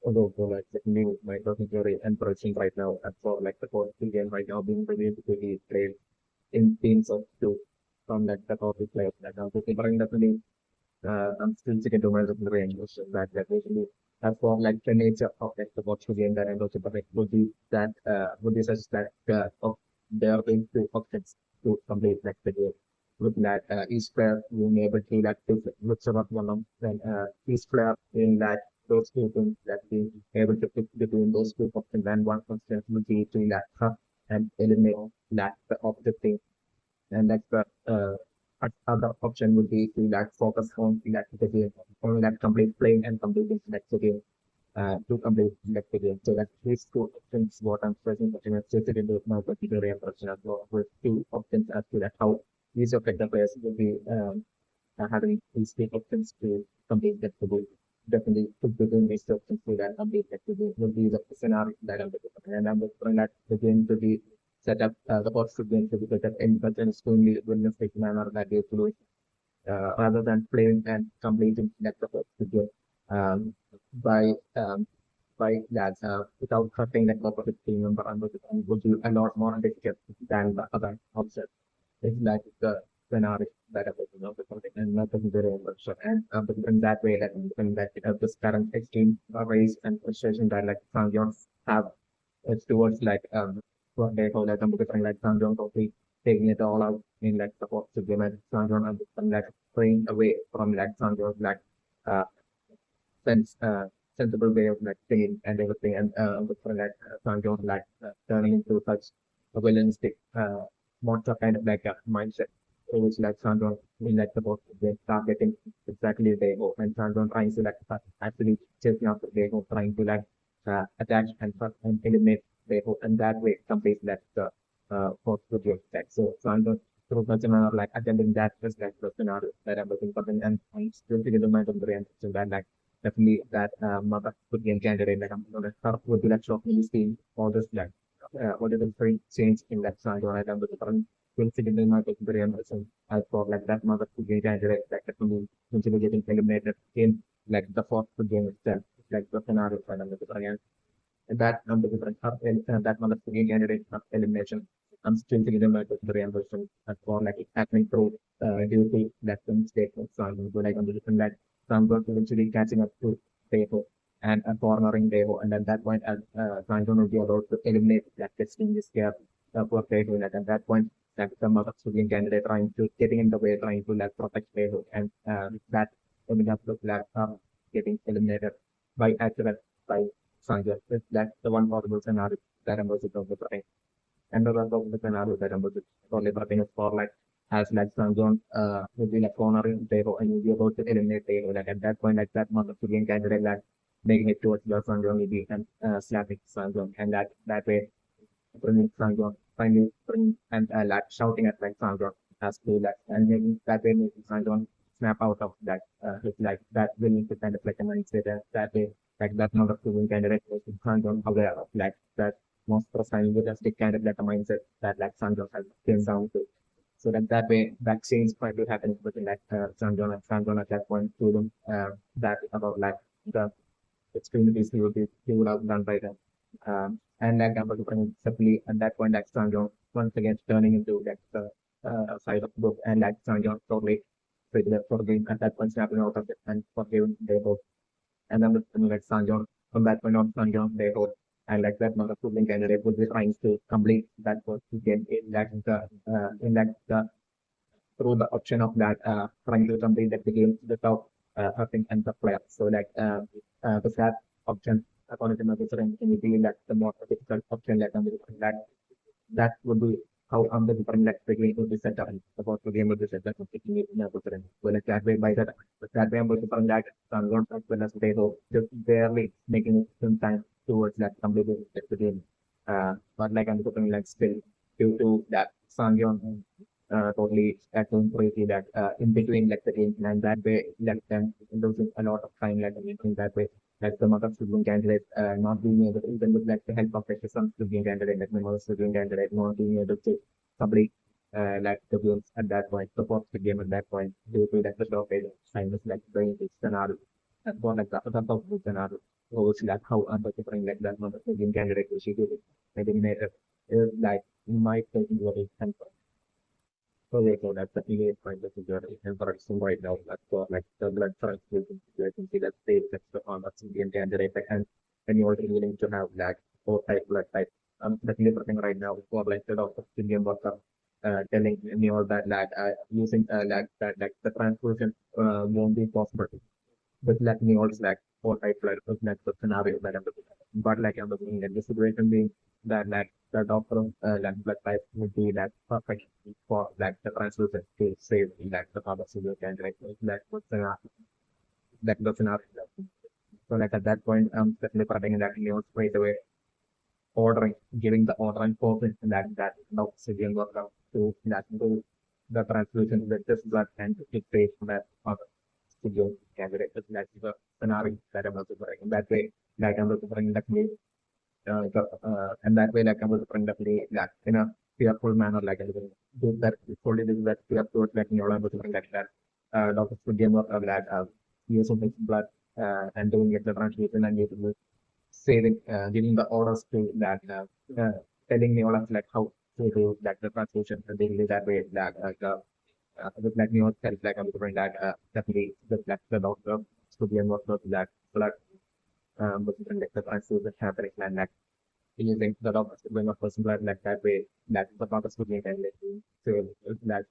although for like the new microcontroller and pricing right now, and for like the core game right now being released to be played in teams of two from like the top players. Like now, considering definitely, I'm still sticking to my range, so that basically as for like the nature of like the watch game that I'm also perfect would be that would be such that of there being two options to complete like the game. With that each player being able to like look sort of one of then each player in that those two things that being able to pick between those two options and one option would be to like and eliminate that of the thing and like the other option would be to like focus on like the game, on like complete playing and completing like the game, to complete like the game. So that these two options what I'm presenting is stated in my particular version as well with two options as to that how each of like the players will be having these three options to complete that the game. Definitely put within these options to that complete that the game will be the scenario that I'm looking for. And I'm looking at the game to be set up, the box should be set up in such an extremely realistic manner that you fluid, rather than playing and completing that the box to game um, by um, by that without hurting the opposite team member and would be a lot more difficult than the other option. It's like the scenario that I'm looking for something and nothing very much. So, and but in that way, that this current extreme race and frustration that like some yours have it's towards like what they call like different like Sanjong Kofi taking it all out in like the box to game and Sanjong and like praying away from like Sanjong like uh sense sensible way of like singing and everything and different like Sanjong like turning into such a villanistic monster kind of like a mindset. So which like Sanjong in like the box they targeting exactly they go and Sanjong trying to like actually chasing after they go trying to like attach and eliminate they hope and that way complete that post video effect. So I'm going through such a manner like attending that just like the scenario that I'm looking for and I still figure the mind of the reaction so that like definitely that mother could be a candidate like I'm gonna start would be like shortly seeing all this like what is the very change in that scenario and I'm looking for will figure the mind of the reaction as for like that mother could be a candidate like definitely consider getting eliminated in like the fourth game itself like the scenario that I'm looking for that different that one of the candidate of elimination. I'm still thinking about the reimbursement for like it happening through due to that mistake. So I'm going like on the different that so I'm going to eventually catching up to Deho and cornering Deho and at that point so I'm going to be about to eliminate that testing this gap for Deho and at that point like some other Syrian candidate trying to getting in the way trying to like protect Deho and that ending up with like getting eliminated by accident by Sanjay, if that's the one possible scenario that I'm going to try. And the one possible scenario that I'm going to probably prepping is for like as like Sanjon will be like cornering Tero and you'll be about to eliminate Tero. Like at that point, like that must have to be candidate like making it towards your Sanjon maybe and slapping Sanjon and that way bringing Sanjon finally bring and like shouting at like Sanjon as to that and making that way making Sanjon snap out of that it's like that willing to kind of like a mindset and that way like that not a proven candidate was Sanjon aware of like that most profound with a stick kind of like a mindset that like Sanjon has been down to. So that way that change might be happening within like Sanjon at that point to them that about like the extremities he would have done by them. And like I'm looking simply at that point like Sanjon once again turning into like the side of the book and like Sanjon totally forgiving at that point snapping out of it and forgiving they both and then like Sanjon from that point on Sanjon they both and like that not a proving candidate would be trying to complete that first game in that through the option of that trying to complete that the game without hurting and the player. So like with that option according to my research can be that the more difficult option that that would be how the different like the game would be set up about the game would be set up completely in a different well like that way by that but that way I'm going to find that download as well as potato just barely making it some time towards that completing the game. But like I'm looking like still due to that Sangyon totally acting crazy that in between like the game and that way like them losing a lot of time like in that way like the mother student candidate not being able to even with like the help of like some student candidate like the mother student candidate not being able to complete like the games at that point support the game at that point due to like the stoppage time is like going to scenario that's one like the other scenario roles like how unparticipating like that not the Indian candidate which is eliminated like might take into account. So therefore that's the immediate point of security. And for example right now that's for like the blood transfusion situation see that state that's the that's Indian candidate and you're also willing to have like four type blood type. Definitely thing right now for like the doctor Indian worker telling me all that like using like that like the transfusion won't be possible but like me also like four type like like the scenario that I'm looking at. But like I'm looking at the situation being that like the doctor like blood type would be like perfect for like the translucent to save like the pharmaceutical candidate like what's the scenario. So like at that point definitely putting that news straight away ordering giving the order and focus that oxygen workout to that to the transfusion with this blood and to dictate that studio candidate is like the scenario that I'm also bring. That way, like I'm also bring that way, and that way, like I'm also bring that way, like in a fearful manner, like I will do that, fully do that fearful, like you're able to bring that, doctors would give up that, using his blood, and doing it the transfusion and using saving, giving the orders to that, telling me all of like how to do that the transfusion, and they do that way, with like me yourself, like I'm doing that, definitely the doctor to be involved with that blood, but like the transfusion happening and like using the doctors to bring a person blood like that way, that the doctors would be and like so that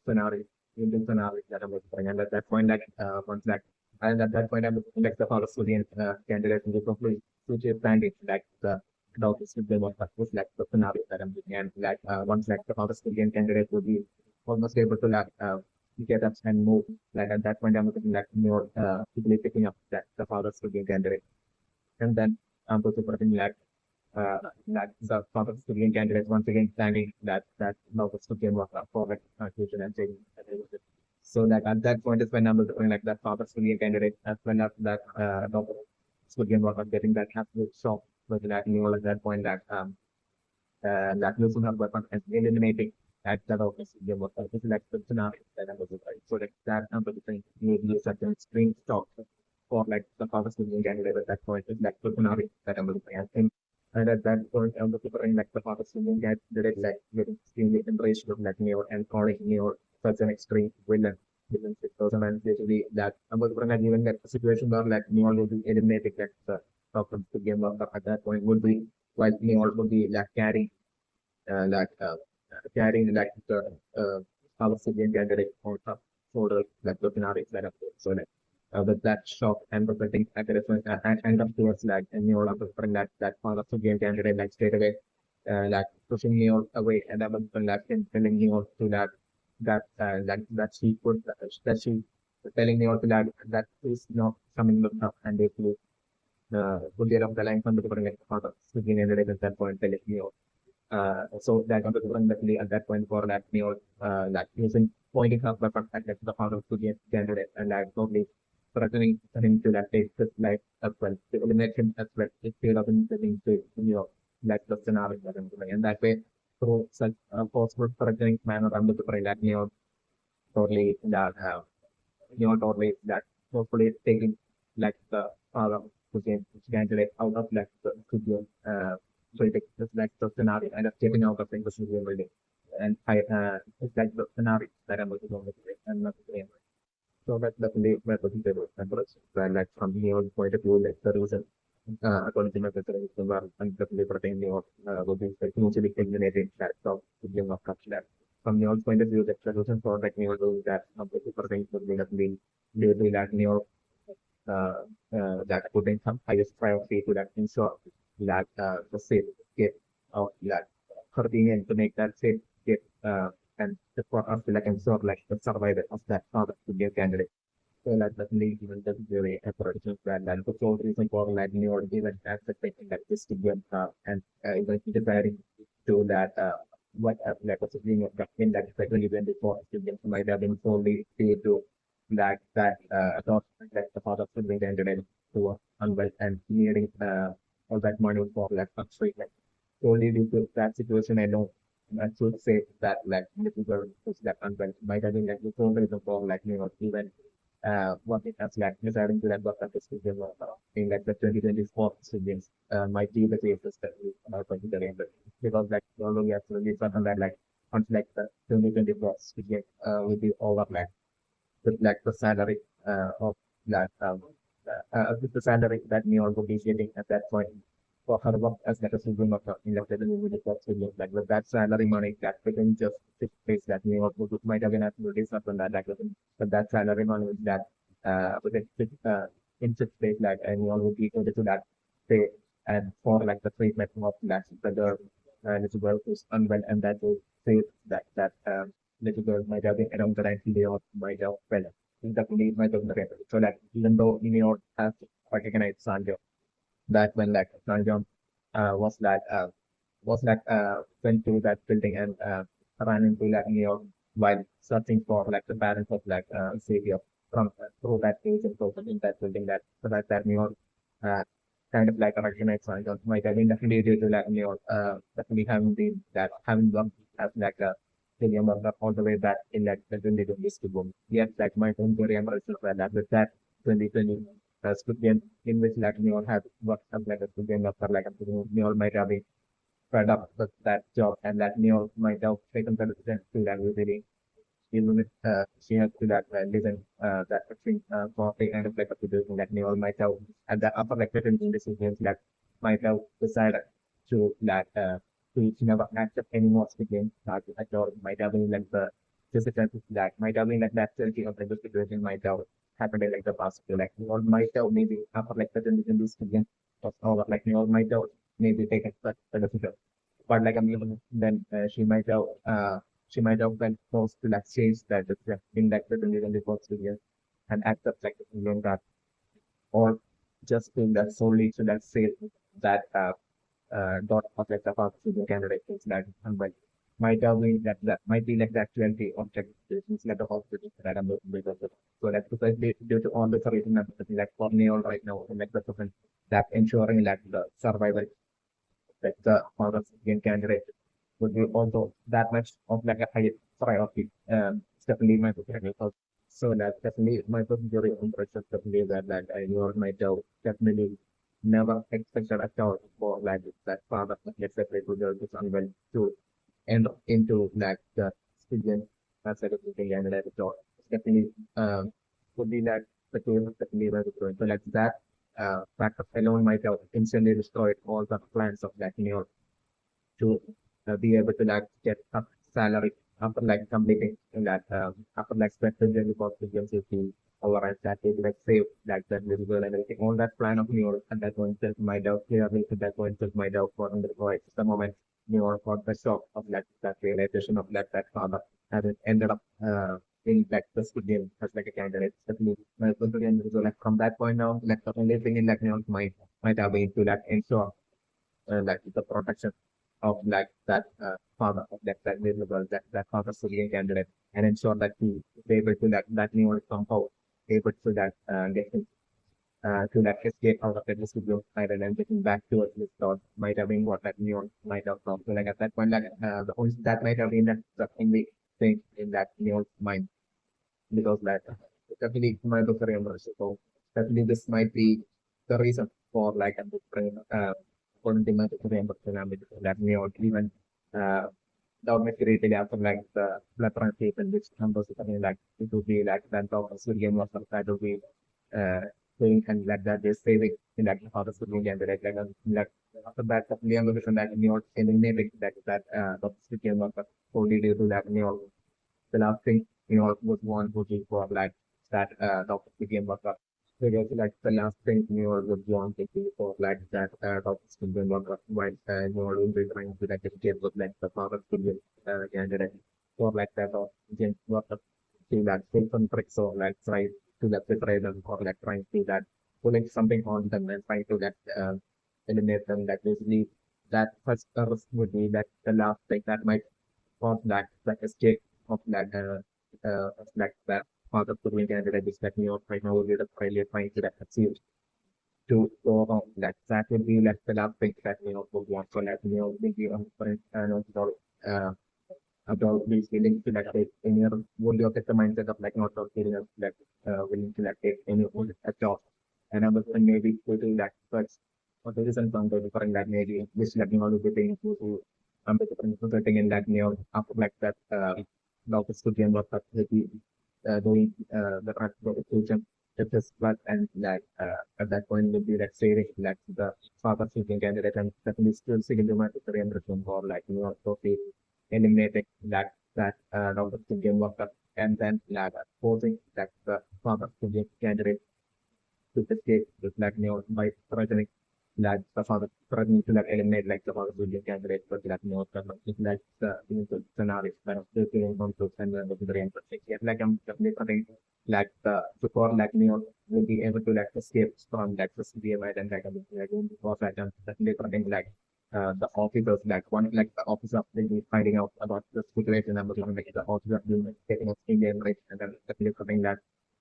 scenario, Indian scenario that I'm looking and at that point, like once like and at that point I'm looking like the Palestinian candidate in the complete future planning, like the doctors would be what was like the scenario that I'm looking and like once like the Palestinian candidate would be almost able to like get up and move. Like at that point I'm looking like more people picking up that the Palestinian candidate and then also putting like the Congress Syrian candidates once again planning that Novus to game work for like future and saying so that at that point is when I'm looking like that Congress Syrian candidate as well as that Novus Syrian work getting that absolute shock with that new at that point that that losing her weapon and eliminating that office game work this is like the scenario that I'm looking right. So like that I'm looking maybe such an extreme shock for like the Congress Syrian candidate at that point is like the scenario that I'm looking at. And at that point, I'm looking for like the Pakistani get did like very extremely embraced with like Neo and calling Neo such an extreme villain 6,000 and basically that I'm looking at even that situation where like Neo will be eliminating like the problems to game of at that point would be while Neo would be like like carrying like the Palestinian candidate for the like the scenario that up so like with that shock and presenting aggressive and up towards like and you know preferring that Palestinian candidate like straight away like pushing me all away and then like and telling me all to that she could that she telling me all to that is not coming up and basically would get off the line from the different like Palestinian candidate at that point telling me all so that on the definitely at that point for that new like using pointing out weapon at like the power of to get candidate and like totally threatening him to like take his life as well to eliminate him as well instead of getting to like the scenario that I'm doing and that way through such a possible threatening manner I'm looking for like totally that totally that hopefully taking like the power to get candidate out of like the studio so it is like the scenario and getting out of the studio building and I it's like the scenario that I'm looking for and not the game. So that's definitely my particular numbers and like from your point of view like the reason according to my consideration and definitely pertaining of would be like mutually eliminating that of the game of touch that from your point of view the solution for like new doing that completely pertaining to the definitely due to that new that putting some highest priority to that ensure that the safe get out that hurting and to make that safe get and the for us to like ensure like the survival of that product to get candidate. So that definitely even the very approaches and the sole reason for like new or even expecting that this to get and even deciding to that what like what's being in that especially when before students might have been solely due to not like the part of the candidate who are unwell and needing all that money for like treatment. Solely due to that situation, I know I should say that like the people who's that unwell might have been like the sole reason for like even what it has like deciding to that what that is in like the 2024 students might be the cases that we are considering because like although we have to release something that like on like the 2024 student will be over with like the salary of that with the salary that New York will be getting at that point for her work as like a student of elected with the studio. Like with that salary money that within just 6 days that New York would might have been able to release something that like but that salary money is that within in 6 days like and New York will be able to that pay and for like the treatment of that the girl little girl who's unwell and that will say that little girl might have been around the 90 day or might have well definitely might have been so that even though New York has recognized Sanjo that when like Sanjo was that went to that building and ran into like New York while searching for like the parents of like Xavier from through that page and so in that building that so that New York uh, kind of like a recognized Sanjo might have been definitely due to like New York definitely having been that having worked as like a William Butler all the way back in like the 2020 to boom. Yes, like my own theory emerged as well that with that 2020 Squid Game in which like we all have worked as like a Squid Game after like a we all might have been fed up with that job and that we all might have taken the decision to that really even with she has to that listen that thing for the kind of like a situation that we all might have at the upper like certain decisions that might have decided to that to never accept any more speaking at all might have been like the decisions that might have been like that certainty of the situation might have happened in like the past few like we all might have maybe upper like certain decisions again or like we all might have maybe taken such a decision but like I mean then she might have been forced to like change that in like the 2024 years and accept like the Indian that or just doing that solely to like say that dot of like the Palestinian candidate is that but might have been that might be like the actuality of like this like the hospital that I'm looking because of. So that's precisely due to all the reason like for me all right now like the person that ensuring like the survival like the Palestinian candidate would be also that much of like a high priority. It's definitely my opinion. So that definitely my very impression definitely that I know myself definitely never expected at all for like that father let's say to the unwell to end up into like the student as like a thing and that so definitely would be like the case of definitely very good. So like that fact alone might have instantly destroyed all the plans of that to be able to like get a salary after like completing that after like spending the cost of your safety over that is like save like that little girl and everything. All that plan of yours at that point just my doubt clearly at that point just my doubt for the voice the moment you got the shock of that realization of that father and it ended up in like the school game as like a candidate. Certainly my opinion so like from that point now like the only thing in that might have been to like ensure like the protection of like that father of that visible that father civilian candidate and ensure that he is able to that new somehow able to that get him to that escape out of the distribution side and then getting back towards his thought might have been what that new might have come. So like at that point like the only that might have been that the only thing in that new mind because that definitely my book remembers. So definitely this might be the reason for like a different for the thematic remember that me or even uh documentary after like the blood translation which numbers something like it would be like that of Syrian was some kind of be uh doing and like that they're saving in like how the Syrian and like after that definitely I'm looking that in your eliminating that the Syrian was only due to that in your the last thing was one looking for like that topic became work up. So guess like the last thing would want to do for like that topic became work up while will be trying to like escape with like the power student candidate for like that of again work up to that tips and tricks or like try to like betray them or like trying to that pulling something on them and trying to get eliminate them that basically that first risk would be that the last thing that might of that like escape of like that part of the wind and that is that New York right now will be the failure trying to like achieve to go on that will be like the last thing that New York would want so like New York will be on point and also uh about these willing to like take any other would you get the mindset of like not feeling of like willing to like take any role at all. And I was maybe to that but what is isn't from the different that maybe just like you know to getting to the different getting in that after like that the office to game work doing the transportation if this but and that at that point would be like saving like the father seeking candidate and definitely still seeking the humanitarian reform or like so eliminating that Robert Indian worker and then forcing that the father Indian candidate to escape with by threatening the father threatening to eliminate the father Indian candidate but that's the initial scenario kind of still feeling conflict and then the very interesting. Yeah, I'm definitely think before will be able to escape from the CDMI and before that definitely think the officers one the officer will be finding out about the situation and the officer will be taking a Indian race and then definitely something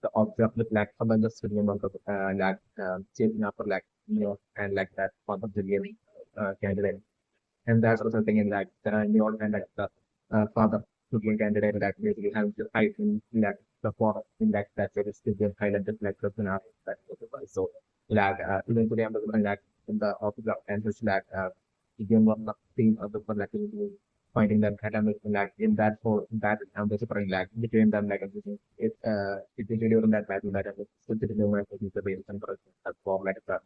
the officer with someone just sitting among chasing after and that part of the game candidate and that's resulting in New and the father looking candidate that basically having to hide in the forest in that it is still highlighted the scenario that was so eventually I'm looking in the officer and his the game was not seen of the finding them academic in that for that the super between them it usually on that battle that so the number of the base and for the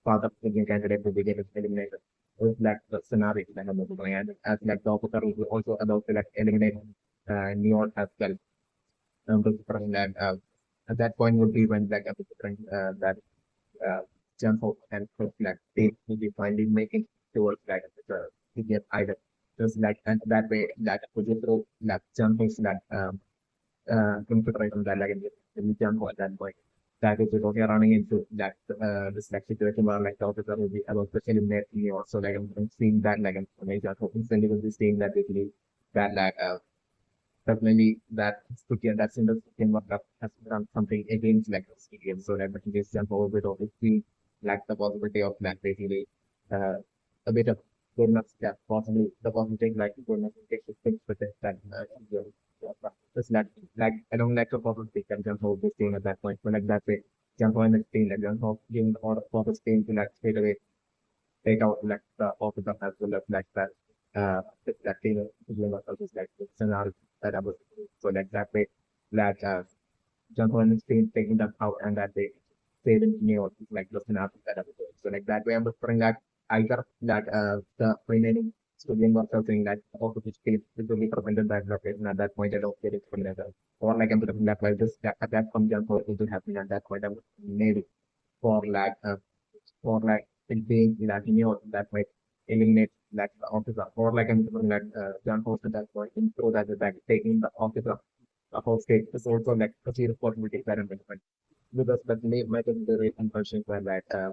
father looking candidate to be eliminated with the scenario that I'm looking at as the officer is also about to eliminate New York as well. At that point would be when a different that jump out and they will be finally making towards to get either just and that way that would just throw jump is consideration that in the jump at that point. That is okay running into this situation where the officer will be about to eliminate me or so I'm seeing that information. So instantly will be seeing that basically that definitely that Stukian that's in the Stukian work has done something against the Stukian. So that this jump over with obviously the possibility of basically uh, a bit of goodness, possibly the possibility goodness takes to fix with it just I don't like to possibly can jump over this thing at that point, but that way jump on the screen, jump off giving the order for the screen to straight away take out the officer as well as that that thing is the scenario that I was so that way jump on the screen taking them out and that they saving me or the scenario that I was doing. So that way I'm referring that either the remaining studying or something that also which case it will be prevented by location at that point I don't get it from that or I'm putting that like this at that point jump it will happen at that point I would maybe for or it being that might eliminate the officer or I'm doing John Host at that point and so that is taking the officer the whole state is also a serious possibility that I'm because that may might have the rate and function for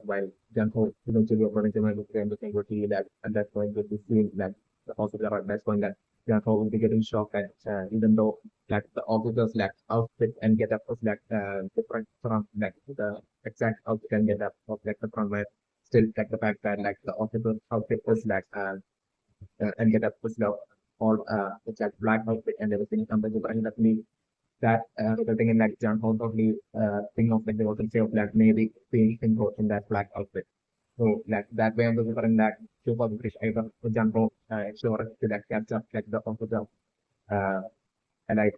while John Host eventually according to my book and looking would be that at that point would be seeing that the officer at that point that John Host will be getting shocked at even though the officers outfit and get up was different from the exact outfit and get up of the front still the fact that the officer outfit was and get up was all it's black outfit and everything compared to definitely that resulting in John Hall probably thing of the wasn't say of maybe being involved in that black outfit. So that way I'm looking for in to publish either for example sure to capture the officer uh and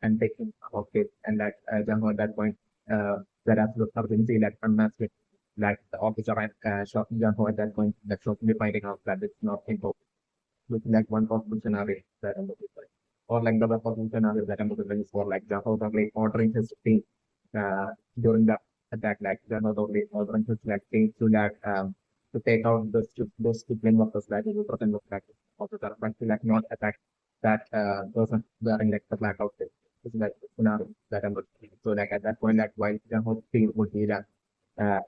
and taking okay and Django at that point that absolute urgency unmasked with the officer and shot Django at that point that should be finding out that it's not involved with one possible scenario that I'm looking for. Or the other possible scenario that I'm looking for Django probably ordering his team during the attack Django probably ordering his team to to take out those two plane workers that will pretend look officer but to not attack that person wearing the black outfit. It's the scenario that I'm looking for. So at that point while the whole team would be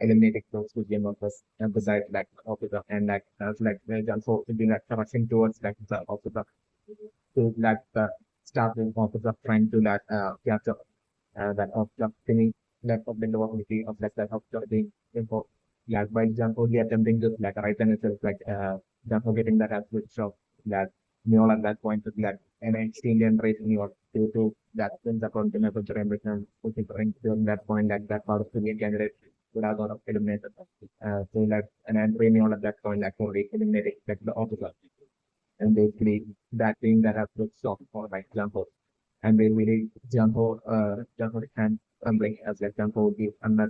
eliminating those two game workers besides officer and they also would be rushing towards the officer to start the officer trying to capture that officer thinking of the capability of that officer being involved. By example, he attempting to right and itself Janko getting that absolute shock that Neol at that point is an extreme generation or due to that in the content of the generation, which is during that point, like that part of the candidate would have got eliminated. So like an entry on at that point, like only eliminating like the officer. And basically that team that has to stop for example. And they really jump for can like as like jump for the unless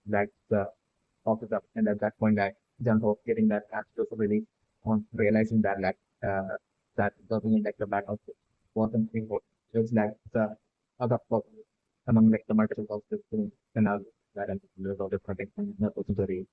like the officer. And at that point, like jump for getting that access really on realizing that like that doesn't like the back of wasn't important. It was like the other problem among like the multiple of the things and all that and the protecting the very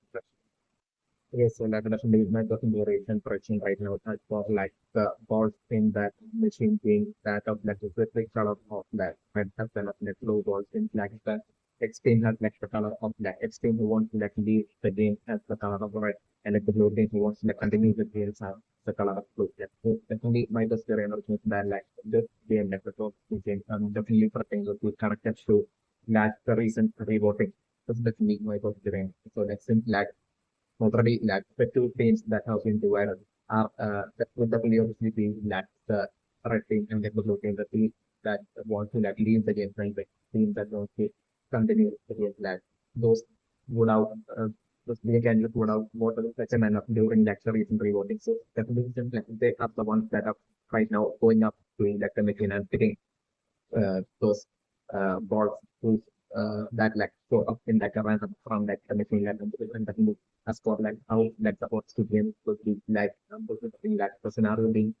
yes, so like definitely my configuration correction right now as for like the balls in that machine being that of like the specific color of that red has kind of like low balls in like the extreme has like the color of black. Extreme who wants to like leave the game as the color of red and like the blue team who wants to like continue the game as the color of blue. Yeah. So definitely my configuration is that like this game like the top game definitely pertains to connected to like the recent revoting. That's definitely my configuration. So that's in like already like the two teams that have been divided are that would definitely obviously be like the red team and the blue team, the team that want to like leave the game and the team that want to continue the game like those would have those big candidates would have voted such a manner during like the recent revoting. So definitely like, they are the ones that are right now going up doing like the machine and picking those balls who that like show up in like a random from like the machine learning and that move as for like how like supports to game would be like like the scenario being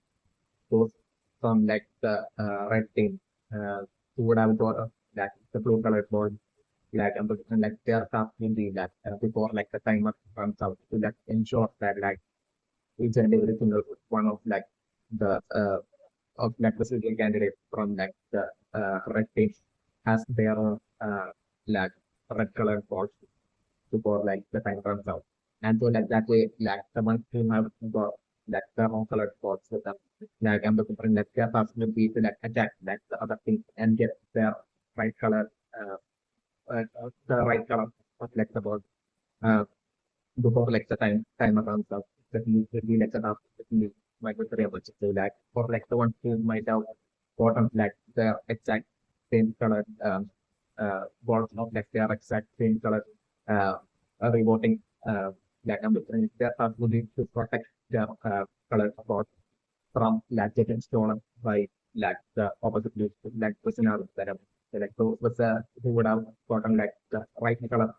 those from like the red team who would have got like the blue colored ball like and like their task will be that before like the timer runs out to like ensure that like each and every single one of like the of like the single candidate from like the red team has their like red color balls before like the time runs out. And so like that way like the one who have got like the wrong colored balls with them like I'm looking for like their task will be to like attack like the other thing and get their right color the right color of like the ball uh, before like the timer runs out. That will be like the task that we might be able to do that. For like the one who might have gotten like the exact same color balls of like their exact same color uh, revoting like I'm looking their task will be to protect their color balls from like getting stolen by like the opposite group, like the scenario that I'm like so was who would have gotten like the right color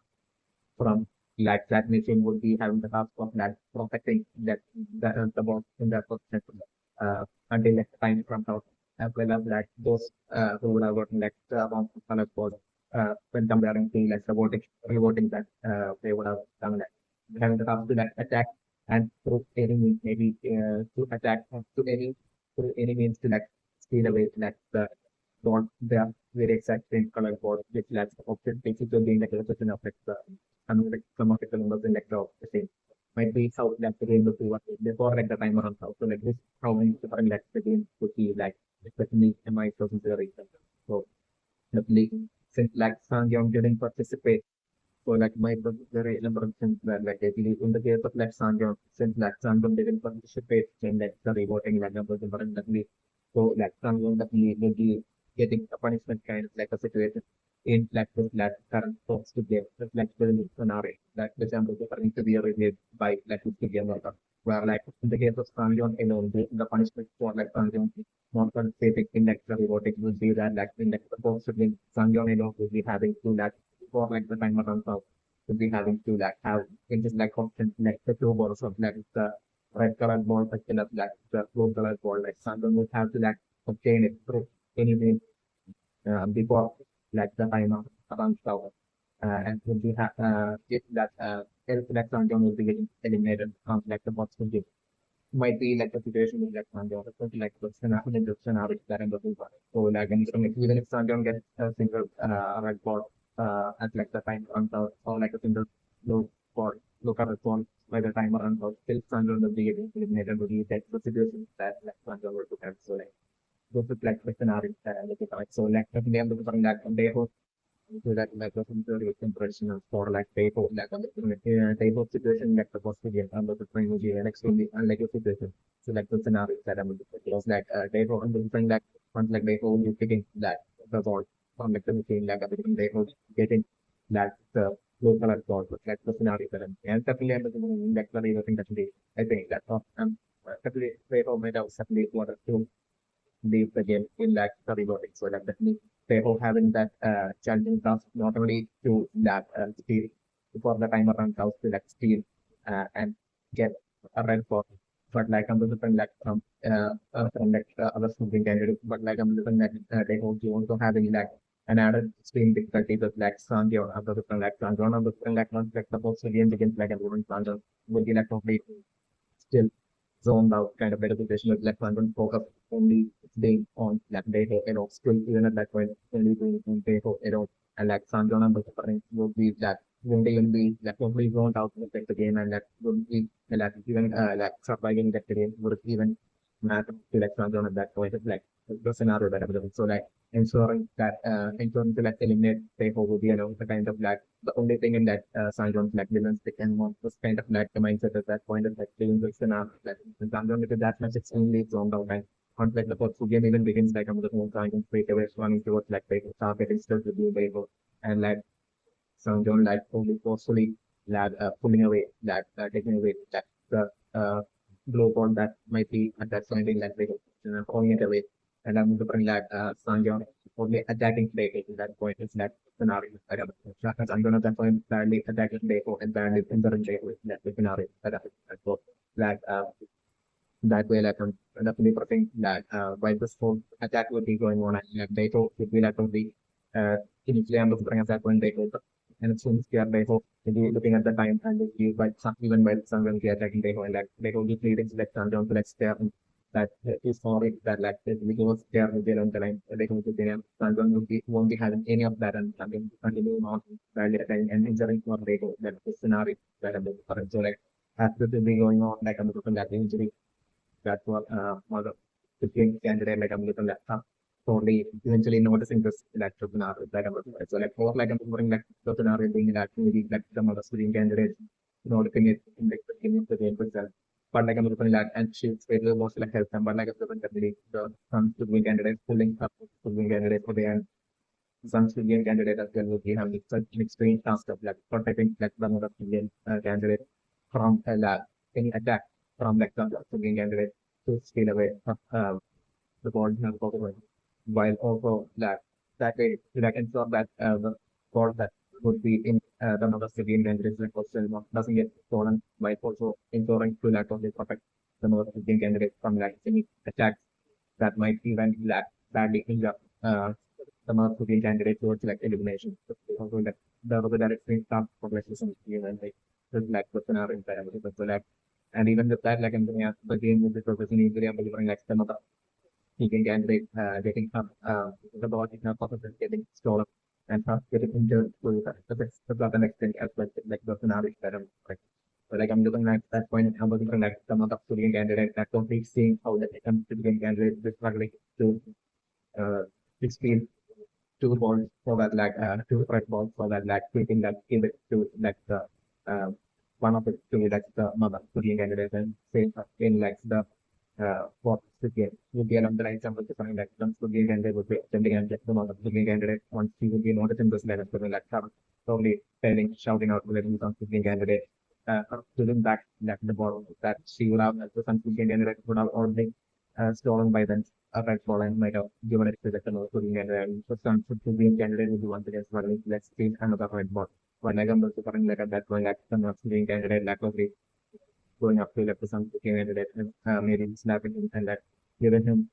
from like that machine would be having the task of like protecting that the ball in that position until like time comes out as well as like those who would have gotten like the amount of color for when comparing to like the voting that they would have done that having the task to like attack and through any means maybe to attack to any through any means to like steal away like the ball their very exact same color board which lacks the option basically being like a representation of like the like some of the numbers in like the same. Might be how like the game will be what before like the timer runs out. So like this how many different like the game could be like especially in my consideration. So definitely since like Sangyong didn't participate so like my very number of things that like I believe in the case of like Sangyong since like Sangyong didn't participate in like the revoting like numbers differently. So like Sangyong definitely will be getting a punishment kind of like a situation in like this like current folks to game like the scenario like the example referring to be reviewed by like the game worker. Where like in the case of Sangyong alone the punishment for like Sangyong not participating in like the revoting would be that like in like the folks within Sangyong alone will be having to like for like the timer runs out to be having to like have in just like option like the two balls of like the red colored ball but then like the blue colored ball like Sangyong would have to like obtain it through any means before like the timer runs out and will be if that if that Sangyong will be getting eliminated from like the box will be might be like a situation with like Sanjay or something like the scenario that I'm looking for. So like and so, like, even if Sanjay gets a single red ball at like the time runs out or like a single low ball low color ball by the timer runs out, still Sanjay will be getting eliminated with the situation that like Sanjay will have. So like those are like the scenarios that I'm looking for. So like definitely I'm looking for that and therefore So that like the theory of impression for like type of like type of situation like the possibility and the different movie and extremely unlike a situation. So like the scenario that I'm because like type of different like ones like type of you picking that the ball from like the machine like a different type of getting that the blue color ball like the scenario that I'm and definitely I'm like the thing that I think that definitely type of made out definitely what to leave the game in like the rewarding. So like definitely they are having that challenging task not only to that steal for the timer run task to like steal and get a red for but like I'm looking like from like other something candidates but like I'm looking at they also having like an added stream difficulty with like Sanji or other different like Sanji or other different like not like the whole game begins like a different Sanji will be like completely still zoned out kind of better position with left hand focus only being on like data still even at that point only doing on data and like Sanjon and Buffering would be that won't even be like completely zoned out to like the game and that would be like even like surviving that game would even matter to like Sanjon at that point like the scenario that I'm so like ensuring to like eliminate Teho would be the kind of like the only thing in that Sanjon like villain stick and one was kind of like the mindset at that point of like playing the scenario like Sanjon because that much it's only zoned out and not like the first game even begins like I'm the whole Sanjon straight away running towards like the target instead of the Teho and like Sanjon like only forcefully like pulling away that taking away that the blow ball that might be at that point in like throwing it away and I'm looking like Sanjon only attacking Teho at that point is that scenario. I'm gonna that point badly attacking Teho and badly entering Teho in that scenario. So like that way like I'm definitely preferring that while this whole attack would be going on and like Teho would be like only initially I'm looking at that point Teho and as soon as they are Teho maybe looking at the time and you but even while someone be attacking Teho and like Teho will be leading like down to like stare that is sorry that like we go there will be along the line they can be there Sanjay won't be having any of that and something continue on badly attacking and injuring for Teho that is scenario that I'm looking for so like after this be going on like I'm looking at the injury that was the 15 candidate like I'm looking at only eventually noticing this electric scenario that I'm looking at. So like more like I'm looking like the scenario being that maybe like some other screen candidate noticing it in like the beginning of the game itself. But like I'm looking at and she's very mostly like help them, but like I'm looking at the some screen candidate pulling up screen candidate for the end. Some screen candidate as well will be having such an extreme task of like protecting like the other screen candidate from any attack from like the screen candidate to steal away the ball has Pokemon. While also that way to like ensure that the ball that would be in the number civilian candidates like also doesn't get stolen while also ensuring to like only protect the number civilian candidates from like any attacks that might even like badly injure the number civilian candidates towards like elimination. So also like the other direct thing starts progression and like just like the scenario parameters. So like and even with that like I'm doing the game will be progressing easily I'm delivering like some other he can candidate getting the ball is not possible getting stolen and getting injured to the next thing as well like the scenario that I'm like so like I'm looking at that point I'm looking at some of the Syrian candidate that totally seeing how the Syrian candidate is struggling to 16 two balls for that like two red balls for that like keeping that give it to like the uh, one of it to like the mother Syrian candidate and say in like the what the game would be along the lines of defining that some Syrian candidate would be attempting and get the mother Syrian candidate once he would be noticing this level so like probably telling shouting out to the some Syrian candidate giving back like the ball that she would have the some Syrian candidate would have already stolen by them red ball and might have given it to the Syrian candidate and for some Syrian candidate would be once again struggling let's see another red ball when I come to the current like at that point like some Syrian candidate like was going up to left to some candidate and maybe snapping him and like giving him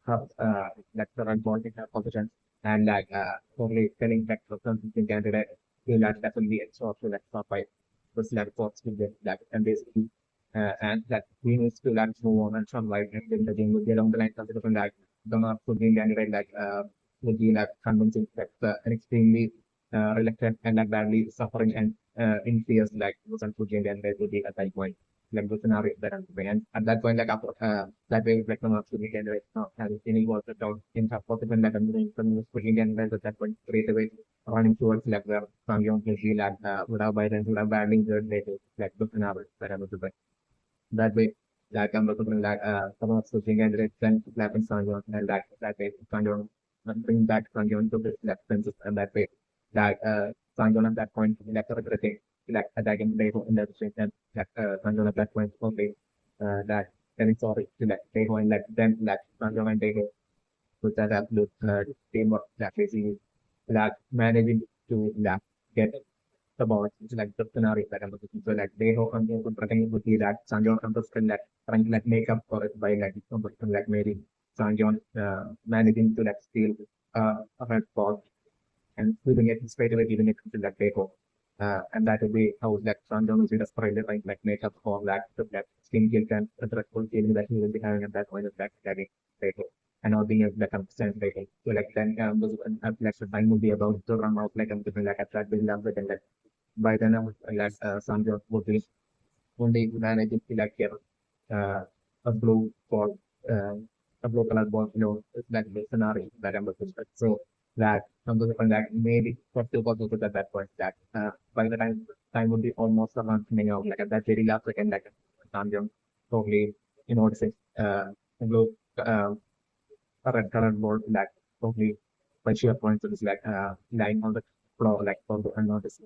like the run ball in position and like only telling back to some candidate to like definitely exhaust to like top five was like force to get that and basically and that we need to like move on and some like and then the game will get on the line something different like the not putting candidate like would be like convincing that an extremely reluctant and like badly suffering and in fears like some candidate would be at that point like the scenario that I'm doing. And at that point, like after that way, like no absolutely generate having any work at all in that possible like I'm doing some speaking and then at that point straight away running towards like where Sangyong can feel like without violence, without battling the later like the scenario that I'm doing. That way, like I'm looking like some of switching and then like in Sangyong and that way Sangyong bring back Sangyong to the left senses and that way that Sangyong at that point like regretting like attacking Deho in the street and like Sangyong at that point only that telling sorry to like Deho and like then like Sangyong and Deho with that absolute teamwork that basically like managing to like get about it's like the scenario that I'm looking so like they hope I'm going to pretend to be that Sanjon understand that trying to like make up for it by like something like maybe Sanjon managing to like steal a red ball and leaving it straight away giving it to like Deco. And that will be how like Sanjon will be desperately trying to like make up for that skin guilt and the dreadful feeling that he will be having at that point of like attacking Deco. And not being able to like understand Deco. So like then like the time will be about to run out like I'm doing like at that build up and like by then I was like Sandra would be only managing to like get uh, a blue ball, uh, a blue color ball, it's like the scenario that I'm looking at. So that I'm looking for that maybe for two balls at that point that by the time would be almost around coming out like at that very last second like Sandra totally noticing a blue a red colored ball like totally by sheer coincidence like lying on the floor like for the unnoticed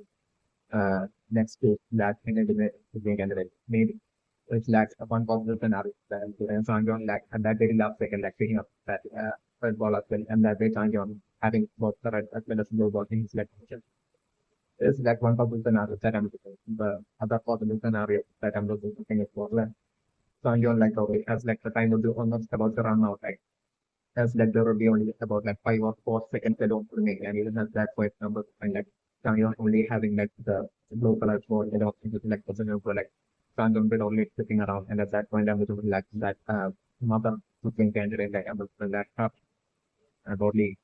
next to that enabling candidate. Maybe it's like a one positive scenario that and Sanjon like at that very last second like picking up that red ball as well and that way Sanjon having both the red as well as blue ball in his left position. It's like one possible scenario that I'm looking. The other possible scenario that I'm looking at for like Sanjon like okay as like the time will be almost about to run out like as like there will be only about like 5 or 4 seconds alone to make and even at that point number and like you're only having like the blue color for the option to like position for like random bit only sitting around and at that point I'm looking like that mother looking candidate like I'm looking that up and only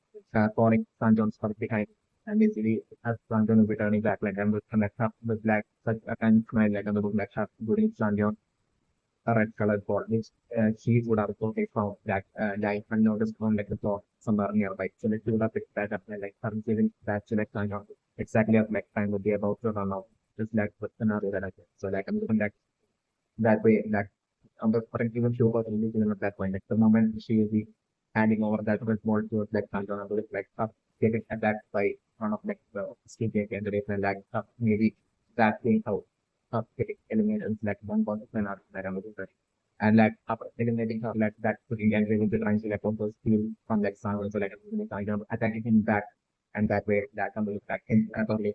calling Sanjon's for behind and basically as Sanjon will be turning back like I'm looking like up with like such a kind of smile like I'm looking like up good Sanjon a red colored ball, which she would have totally found that lying unnoticed on like the floor somewhere nearby. So like she would have picked that up and like I'm giving that select kind of exactly as like time would be about to run out. Just like the scenario that I did. So like I'm looking like that way like I'm the current even sure about even at that point. Like the moment she will be handing over that red ball to like Sanjon, I'm like up getting attacked by one of like the escaping candidates and like maybe that thing out getting eliminated like one person or that I'm looking for. And like after eliminating her like that putting and will be trying to like also steal from like someone so like kind of attacking him back and that way that comes back in totally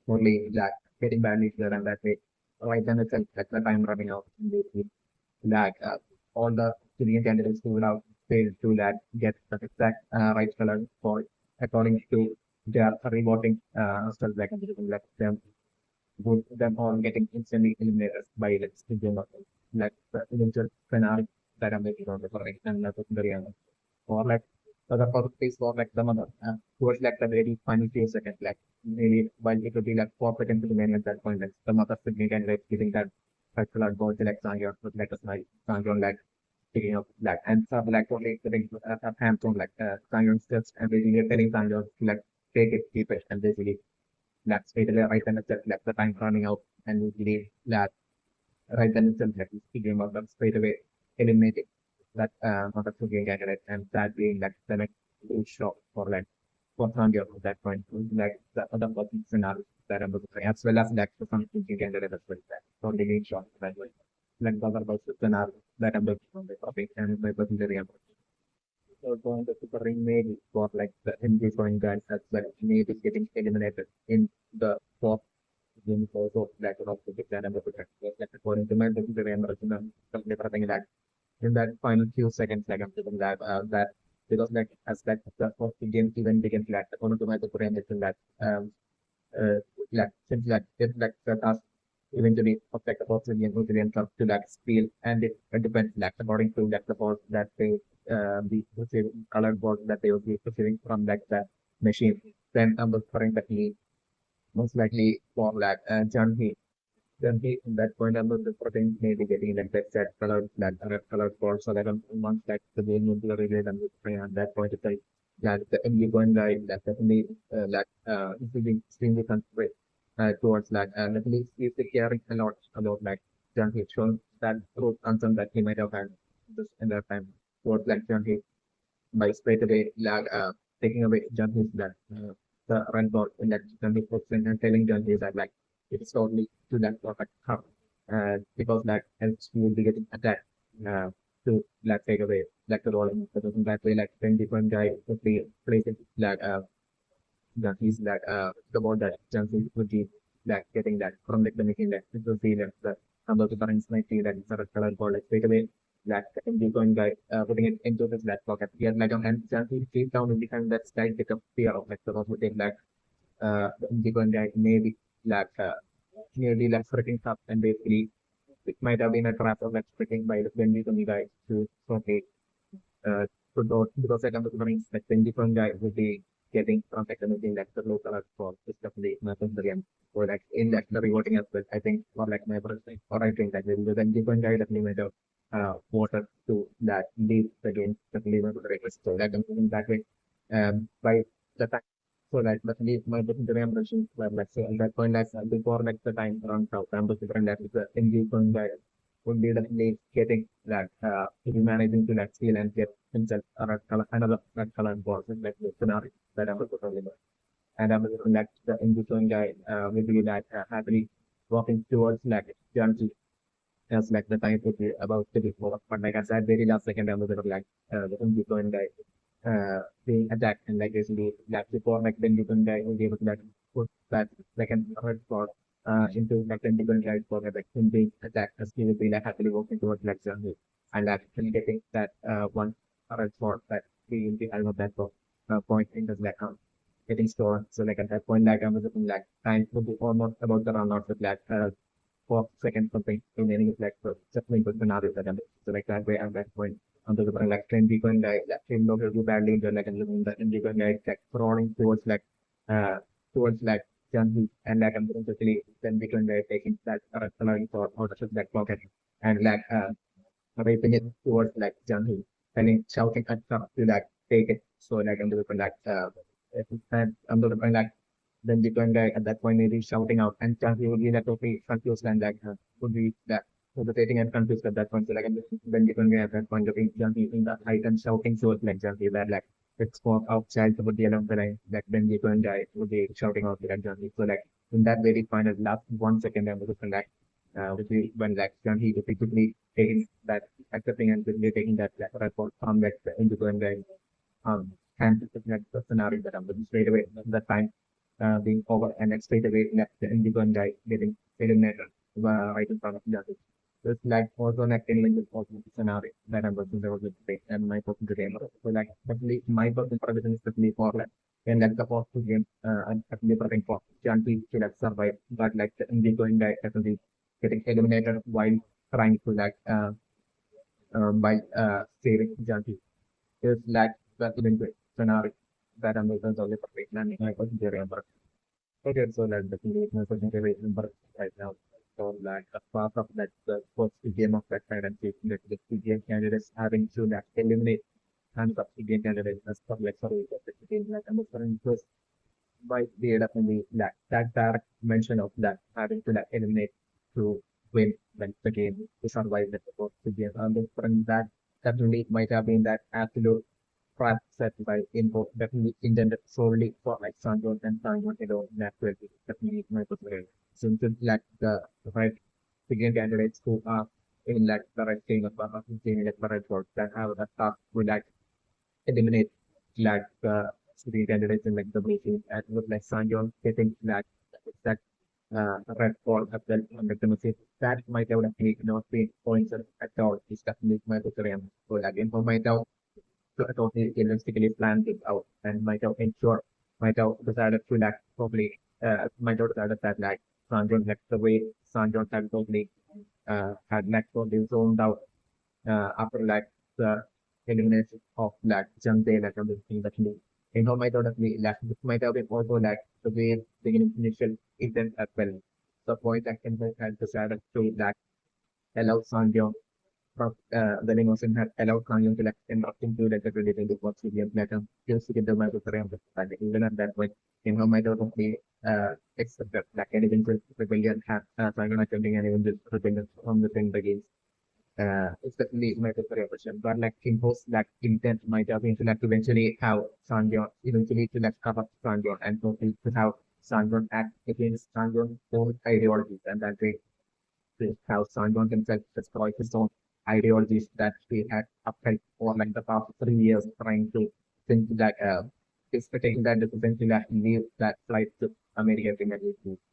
totally like getting badly there and that way right then itself like the time running out and basically that all the Syrian candidates who will have failed to that get the exact right color for according to their revoting stuff like them would them all getting instantly eliminated by like Indian or like the eventual scenario that I'm making on the correct and that's very or like the other place for like the mother towards like the very final few seconds like maybe while it would be like 4 seconds remaining at that point like the mother signal and like giving that particular goal to like Sangyor with like a smile Sangyor like picking up like and some like only sitting hands on like Sangyor's chest and basically telling Sangyor to like take it keep it and basically that's straight away right then itself like the time running out and we believe that right then itself like we game of them straight away eliminating that mother cooking candidate and that being like the next huge shock for like for Sangyor at that point like the other person scenario that I'm looking at as well as like the some cooking candidate as well that so the huge shock that way like the other person scenario that I'm looking on the topic and my personal real so going to super ring maybe for like the MG going guys as well maybe getting eliminated in the top game also like of the big dynamic protect like according to my the everything that in that final few seconds like I'm thinking that that because like as like the first game even begins like according to my that um uh, like since like if like the task eventually affect the Australian Australian club to like spiel and it depends like according to like the board that they the receiving colored board that they will be receiving from like the machine then I'm referring that he most likely for like John He then he, in that point, I'm the protein maybe getting like that color, that red color spot. So that once that the game will be revealed, and at that point, it's like that the MD going guy that definitely it will be extremely considerate towards that. And at least he's caring a lot about like John Heat, showing that growth concern that he might have had this in that time towards like John Heat by straight away taking away Junkies that the run ball in that Junkie position and telling Junkies that like it's totally to that perfect cup because that else you will be getting attacked to like take away like the role because in that way like 10 different guy would be placing like Junkies that the ball that Junkies would be like getting that from like the making that it will see that the number of the currents might see that it's a color ball like straight away that the going guy putting it into his left pocket. He had like a hand chance he feet down in behind that slight bit of fear of like the would take like the going guy maybe like nearly like freaking up and basically it might have been a trap of like freaking by the Benji guy to okay to go because I come to the rings like the different guy would be getting contact and anything like the local art for this definitely matters the game or like in like the rewarding as well. I think or like my brother or I think that the different guy definitely might have water to that lead the game definitely went to the request. So that in that way by the time so that definitely my different impressions were like so at that point like before like the time around South Campus different that is the engagement guy would be definitely getting that to be managing to that skill and get himself a red color, another red color ball like the scenario that I was talking about. And I was like the engagement guy will be that happily walking towards like Janji as like the time would be about to be over. But like I said, very last second I was like the engagement guy being attacked and like basically that before like the engagement guy will be able to like put that like an red spot into like the different guys for like him being attacked as he will be like happily walking towards like Johnny and like him getting that one red spot that he will be out of that point in the like getting scored. So like at that point like I was looking like time would be almost about the run out with like 4 seconds something in any like so definitely good scenario that I'm so like that way at that point onto the like 10 people and like that him not do badly into like and looking that and people like crawling towards uh like Janvi and like I'm totally then we can taking that allowing for out of that pocket and like raping it towards like Janvi telling shouting at her to like take it so like I'm doing like and I'm doing like then the gun guy at that point maybe shouting out and Janvi would be like totally confused and like would be that hesitating and confused at that point so like then the gun guy at that point looking Janvi in the height and shouting towards like Janvi that like it's for outside would be along the line like then the gun guy would be shouting out like Janvi so like in that very final last 1 second, I was like, which is when like when he repeatedly taking that accepting and quickly taking that like, report from that into going like and that the scenario that I'm looking straight away that time being over and then straight away left the indigo guy getting eliminated right in front of the others. So it's like also an element with also the scenario that I'm working there with the and my person today. So like definitely my person provision is definitely for like and like the first two games I'm definitely preparing for Janti to like survive but like the indigo guy definitely getting eliminated while trying to like by saving Janti. It's like that even good scenario that I'm looking only for and my person today. Okay, so like the my question remember right now. So like apart from that the first game of that kind and taking the game candidates having to like eliminate and of the game candidates as for like sorry the game like I'm referring to by the definitely that direct mention of that having to like eliminate to win like the game to survive the game. And from that definitely might have been that absolute trap set by info definitely intended solely for like Sanjos and Sanjos alone naturally definitely my perspective. Since it's like the right begin candidates who are in like the right thing of like the right work that have a task to like eliminate like the candidates in like the meeting and with like Sanjos getting that red ball as well on the message that might have actually not been points at all is definitely my opinion. So like info might have totally realistically planned it out and might have ensured might have decided to like probably might have decided that like Sanjon like the way Sanjon had totally had like totally zoned out after like the elimination of like Jante like everything that he might have been like this might have been also like the way the initial intent as well. the point that Invo had decided to like allow Sanjay the Limousine had allowed Kanyeon to like erupt into like the related works with the later just to get the Microgram and even at that point in her might not be accept that like any rebellion had Sanjay attempting any rebellion from the thing against especially Microgram but like impose that intent might have been to like eventually have Sanjay eventually to like corrupt Sanjay and to have Sanjay act against Sanjay's own ideologies and that way how Sanjay himself destroyed his own ideologies that he had upheld for like the past 3 years, trying to think that is taking that decision to like leave that flight to America.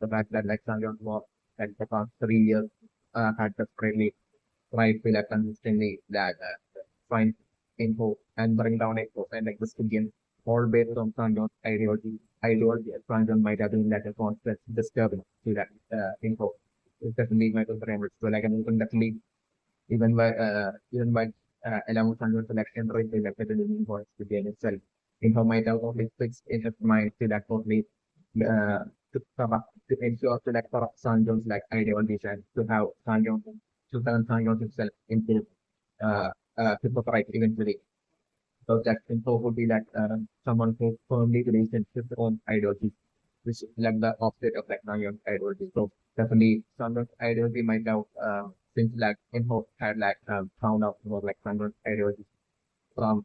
The fact that like Sanjay was like the past 3 years had desperately tried to like consistently that find info and bring down info and like this begin all based on Sanjay's ideology Sanjay might have been like a constant disturbance to that info. It's definitely my favorite. So like I'm definitely even by allowing Sanjay to like enter into like the living voice to gain itself. Info might have only fixed in his mind to that totally to corrupt to ensure to like corrupt Sanjay's like ideologies and to have Sanjay to turn Sanjay himself into hypocrite eventually. So that info would be like someone who firmly believes in his own ideology, which is like the opposite of like Nanyang's ideology. So definitely Sanjay's ideology might have since like info had like found out about like Sanjay's ideology from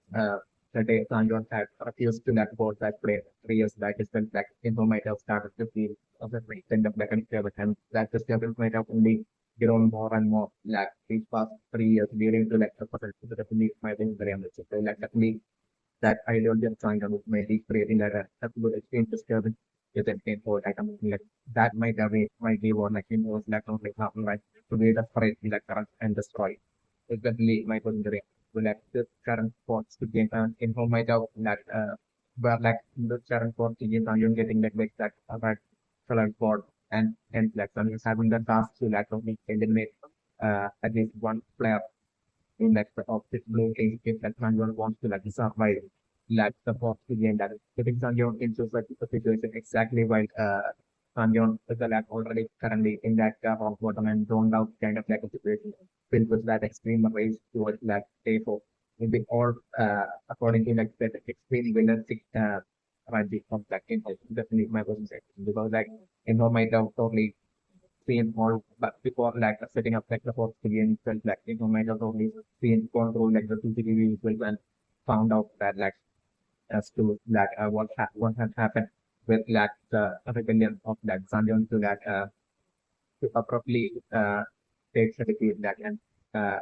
the day Sanjay had refused to like board that play 3 years back. It's been like info might have started to feel of the kind of like an experiment and that disturbance might have only grown more and more like these past 3 years leading to like the potential to definitely my thing very much. So like definitely that ideology of China was maybe creating like a good exchange disturbance with an info like something like that might be what like was like not like happen right to be the spread like current and destroy. Especially my position to like the current sports to gain info might have that but like the current sports to gain you're getting like that about color board and like some is having the task to like only eliminate at least one player in like the opposite blue team if that Sanjon wants to like survive like the fourth game that is putting Sanjon into such a situation exactly while Sanjon is like already currently in that rock bottom and zoned out kind of like a situation filled with that extreme rage towards like day four. Will be all according to like that extreme villainous strategy of that game. Definitely my person said because like Info might have totally seen all but before like setting up like the host again felt like might have only seen control like the CCTV visuals and found out that like as to like what had happened with like the rebellion of that Sanjon to that to abruptly take certificate that and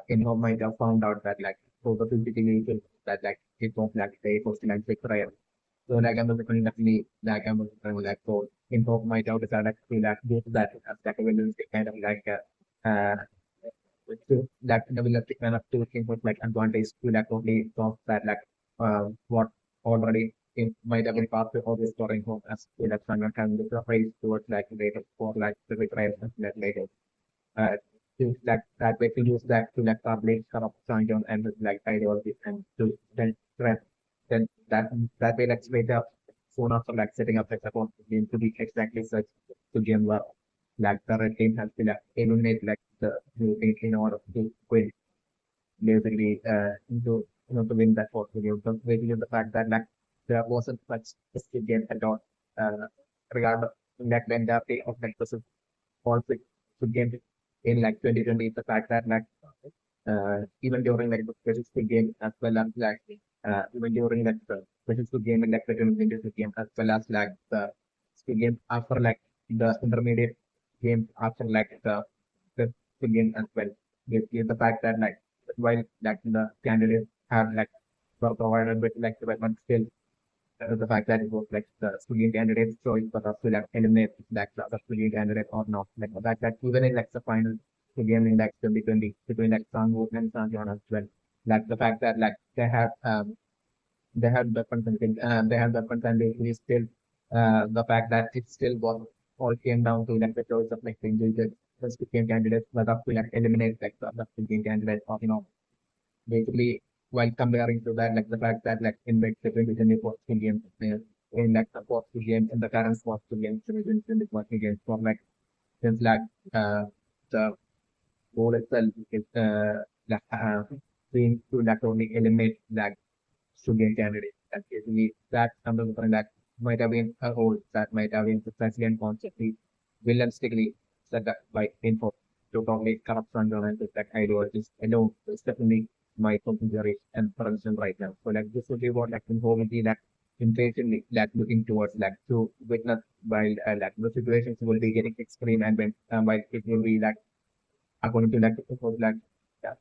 Info might have found out that like for the CCTV visuals that like it was like they posted like betrayal so like I'm looking definitely like I'm looking like so info might out decided to like do that as like a realistic kind of like to that the realistic kind of two things with like advantage to like only solve that like what already in might have been passed before this story home as to like someone can look raise towards like later for like the betrayal and that later to like that way to use that to like publish corrupt Sanjon and like ideology and to then that way like later soon after like setting up like support game to be exactly such to game where like the red team has to like eliminate like the blue team in order to win basically into to win that fourth game. So basically the fact that like there wasn't much skill game at all regardless like the entire day of like this is conflict to game in like 2020 the fact that like even during like the physical game as well as like even during like the physical game and like the physical game as well as like the skill game after like the intermediate game after like the skill game as well. Is the fact that like while like the candidates have like were provided with like the weapon skill the fact that it was like the Squid candidate's choice for us to like eliminate like the other Squid candidate or not. Like the fact that even in like the final game in like 2020 between like Sangwoo and Sanjeon as well. Like the fact that like they had weapons and things, they had weapons and they still the fact that it still was all came down to like the choice of like the individual the Squid candidates whether to like eliminate like the other Squid candidate or basically while comparing to that like the fact that like in like the 2024 games in like the fourth game in the current fourth game 2024 games from like since like the goal itself is like seems to like only eliminate like Sugan candidate. That basically that something different that might have been a role that might have been precisely and consciously villainously set up by info to probably corrupt and that ideologies. I know it's definitely my consideration and preference right now. So like this would be what like info will be like impatiently like looking towards like to witness while like the situations will be getting extreme and when while it will be like according to like suppose like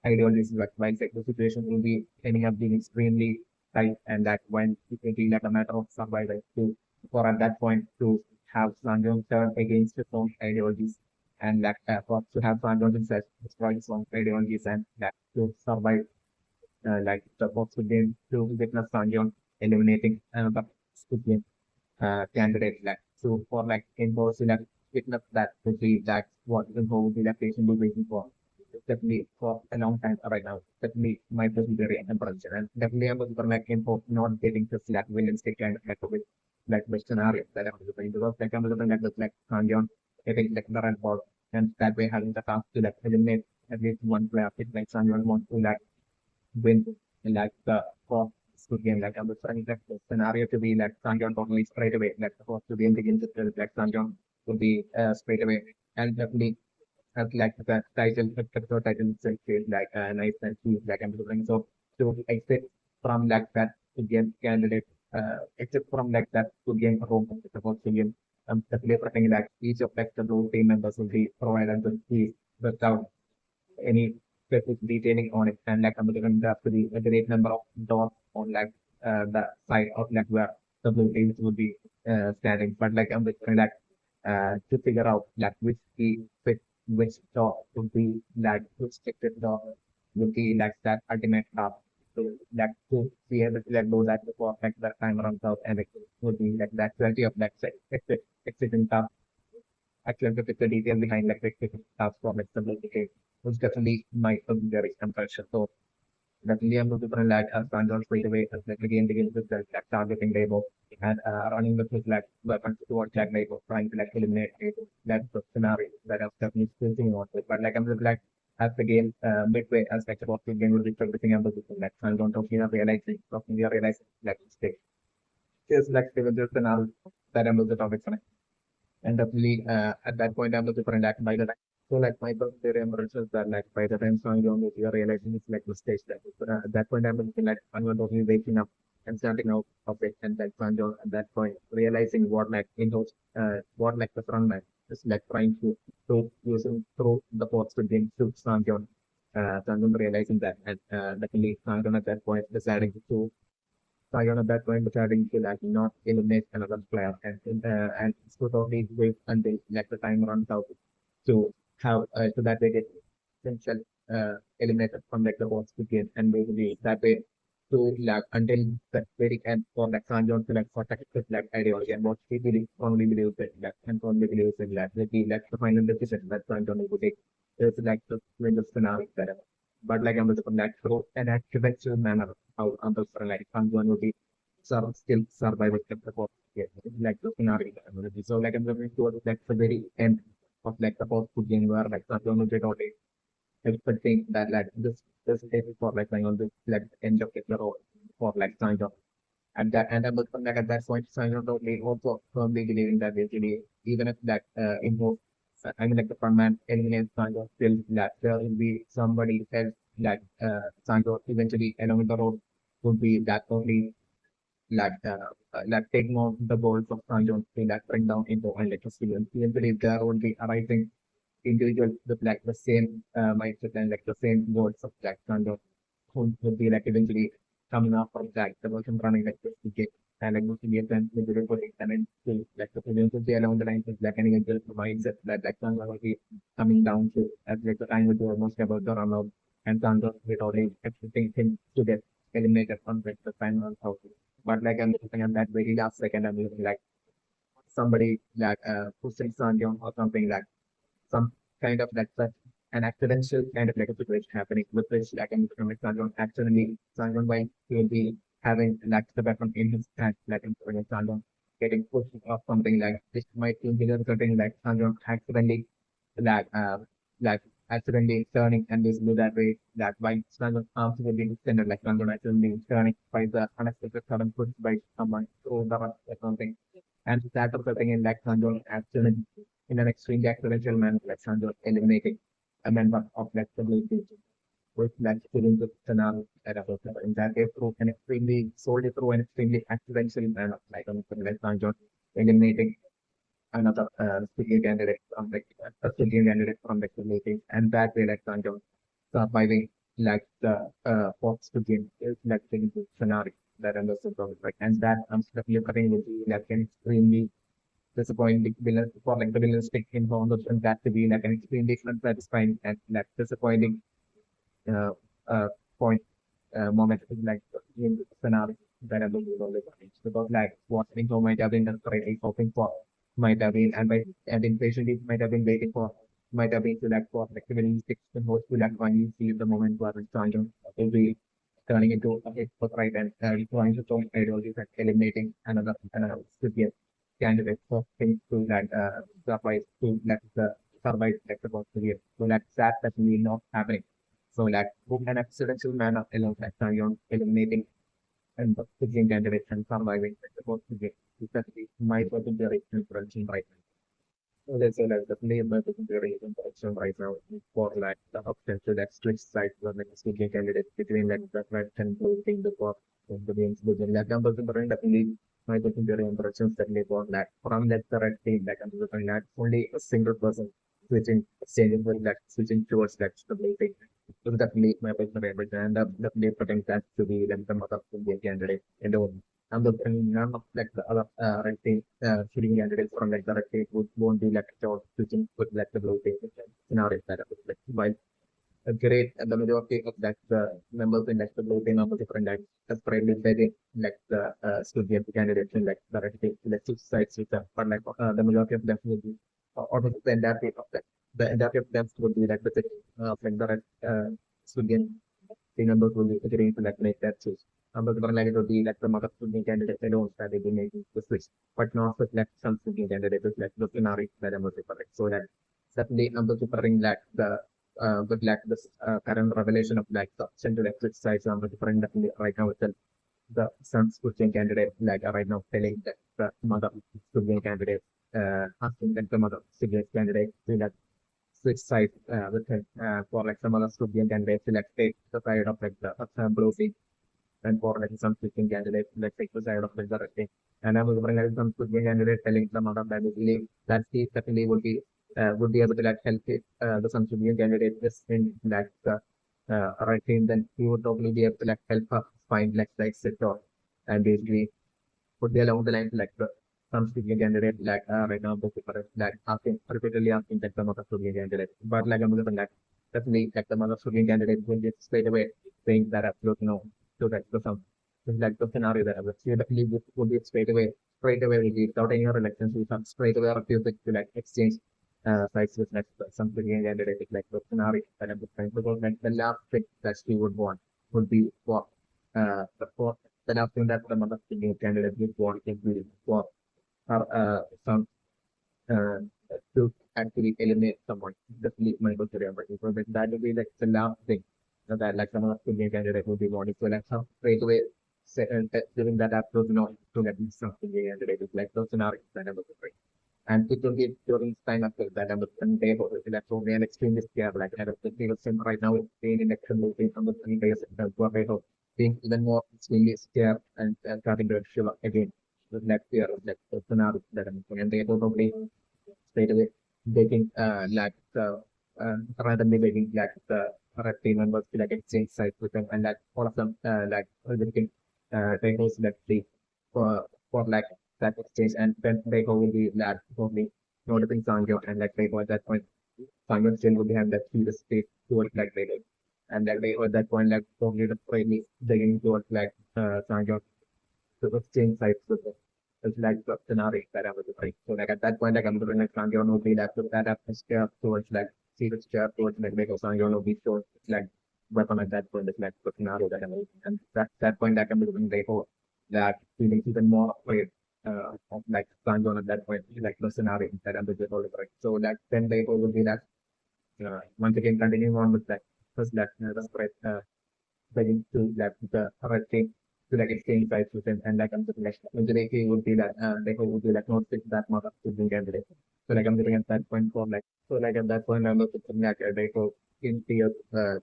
ideologies like while like, the situation will be ending up being extremely tight and that when it will be like a matter of survival to for at that point to have Sanjong turn against his own ideologies and like for to have Sanjong himself destroy his own ideologies and that to survive like the box game to witness Sanjong eliminating another Squid candidate like so for like involves in a witness that would be that's what info would be that patient will be waiting for definitely for a long time right now. Definitely my procedure and production and definitely I'm looking for like info not getting just like villain stick and like with like the scenario that I'm looking because like I'm looking at like Sanjon getting like the run ball and that way having the task to like eliminate at least one player if like Sanjon wants to like win in like the first Squid game. Like I was trying like the scenario to be like Sanjon totally straight away. Like the first game begins with like Sanjon would be straight away. And definitely like the title, the episode title itself is like nice and sweet, like I'm doing. So to exit from like that Squid game candidate, except from like that Squid game room, supposed to game, definitely preferring that each of like the blue team members will be provided with keys without any specific detailing on it and like I'm looking at the great number of dots on like the side of like where the blue teams would be standing. But like I'm looking at to figure out like which key fit which dot would be like which selected dot would be like that ultimate task. So like to be able to like do that before like the time runs out and it would be like that 20 of that exit task actually look at the detail behind like the task for like stability was definitely my very impression. So definitely I'm looking for a lag as Banjo straight away as like the game begins with the like targeting label and running with his like weapons towards that label, trying to like eliminate it. That's the scenario that I'm definitely still thinking on it. But like I'm just like as the game midway as like about the game will be progressing I'm looking for like I'm don't talking realizing talking realizing like mistake. Just like the scenario that I'm looking topics on it. And definitely at that point I'm looking for an act by the time. So like my birthday emerges that like by the time song on you're realizing it's like the stage that at that point I'm looking like I'm totally waking up and starting out of it and like Sanjo at that point realizing what like in those what like the front man is like trying to using through the ports to gain to Sanjo. Sanjo realizing that and definitely Sanjo at that point deciding to Sion at that point deciding to like not eliminate another player and so totally wait until like the time runs out to have so that they get potential eliminated from like the boss begin and basically that way to like until the very end for like Sanjon to like protect his like ideology and what he really strongly believes in that and strongly believes in that will be like the final decision that Sanjon will take is like the window scenario that but like I'm looking like through an accidental manner how others are like Sanjon will be still survive with the boss yeah, like the scenario that I'm looking. So like I'm looking towards like the very end of like the post food game where like Sanjon will get all expecting that like this is for like going on this like end of the road for like sign up. And that and I'm looking like at that point sign up totally also firmly believing that basically even if that involves I mean like the front man eliminates Sanjo still that there will be somebody else like Sanjo eventually along the road would be that only like taking on the goals of Sanjo to like bring down into and like eventually there would be arising individual with like the same mindset and like the same goals of like kind of who would be like eventually coming up from like the person running like this ticket and like looking at them with the reporting and then to like the previous would be along the lines of like any individual mindset that like Sandra will be coming down to at like the time would be almost about the run out and Sandra with only expecting him to get eliminated from like the final house. But like I'm looking at that very last second I'm looking like somebody like pushing Sandra or something like some kind of like such an accidental kind of like a situation happening with which like an economic Sandron accidentally Sandron by he will be having like the weapon in his hand, like in Sandron getting pushed off something like this might be something like Sandron accidentally that like accidentally turning and basically that way that by standard arms will be extended like random accidentally turning by the unexpected sudden push by someone through the run or something. And that resulting in like Sanjay accident in an extremely accidental manner, like Sanjay eliminating a member of like the stability with that within the scenario that I was in that case through an extremely solely through an extremely accidental manner, like on like Sanjay eliminating another speaking candidate from a speaking candidate from the community, and that way like kind of surviving like the Fox begin is like the scenario that understood from it, right? And that I'm definitely will be like an extremely disappointing villain for like the villanistic environment and that to be like an extremely unsatisfying and like disappointing uh, uh, point moment in like in the scenario that I'm looking for because like what info might have been currently hoping for might have been and impatiently might have been waiting for might have been to like for like the six and host to like finally see the moment where it's will be turning into a hit for right and trying to throw ideologies and eliminating another recipient candidate for things to that survive to like the survive like the possibility. So like that definitely not happening. So like book an accidental manner alongside Sion eliminating and the game candidates and surviving like the possibility. Especially my particular inspiration right now. So let's say like the play my particular inspiration right now for like the option to like switch sides for like speaking candidates between like the red and blue team the core of the games within like I'm also current definitely my particular impressions that they for like from like the red team like I'm looking at only a single person switching changing with like switching towards like the blue team. So definitely my personal favorite and definitely putting that to be like the mother of the candidate in the and the none of like the other red team shooting candidates from like the red team would won't be like or switching with like the blue team scenario that like while a great the majority of that the members in like the blue team of the different like separately begging like the student candidates in like the red team like two sides with them but like the majority of them will be almost the entirety of that the entirety of them would be like the like the red student team members will be agreeing to like make that choice. But like it would be like the mother student candidates alone that they will make the switch, but not with like some student candidates like the scenario that I'm looking for. So that certainly number preparing like the with like this current revelation of like the central exercise on the different right now itself the some switching candidate like right now telling that the mother student candidate asking that the mother student candidate to like switch side with him for like some other student candidate to like take the side of like the blue and for like some switching candidate like take the side of like the red team. And I was wondering like some switching candidate telling the mother that basically that he certainly would be able to like help it, the some switching candidate is in like the right team, then he would probably be able to like help her find like the exit or and basically would be along the line like the some speaking candidate like right now the paper like asking repeatedly asking that the mother speaking candidate. But like I'm looking like definitely like the mother speaking candidate will just straight away saying that absolutely no to that to some it's like the scenario that I would see definitely would be straight away will be without any reluctance we come straight away refusing to like exchange sides with like some speaking candidate like the scenario that I'm looking because like the last thing that she would want would be what the fourth then after that, the mother speaking candidate will want to be for some uh, to actually eliminate someone. Definitely my good career, but that would be like the last thing that like the mother speaking candidate would be wanting. So like some straight away say, giving that absolute no to get something candidate is like those scenarios that I'm looking for. And it will be during this time after that I'm looking day for it. That's only an extremely scare like I have the previous right now it's being in action moving from the 20 days being even more extremely scared and starting to shiver again with next year of that scenario that I'm and they probably straight away taking like randomly making like the red team members to like exchange sites with them and like all of them like looking take those like the for like that exchange and then they go will be like probably noticing Sangyo and like they go at that point Sangyo still will have that serious state towards like they did. And like they at that point like probably the probably digging towards like Sangyo to exchange sites with them. It's like the scenario that I was like. So like at that point, like I'm doing like Sangyo no be like that up and step towards like serious step towards like make a Sangyo no be sure it's like weapon at that point is like the scenario that I'm and that point like I'm doing they hope that feeling even more afraid of like Sanjon at that point, like the scenario that I'm just already right. So that then they will be that once again continuing on with that first that the spread begging to like the RedTeam to like exchange price with him and like I'm just like usually he would be that they would be like not fit that much of the candidate. So like I'm getting at that point for like so like at that point I'm looking like they go in the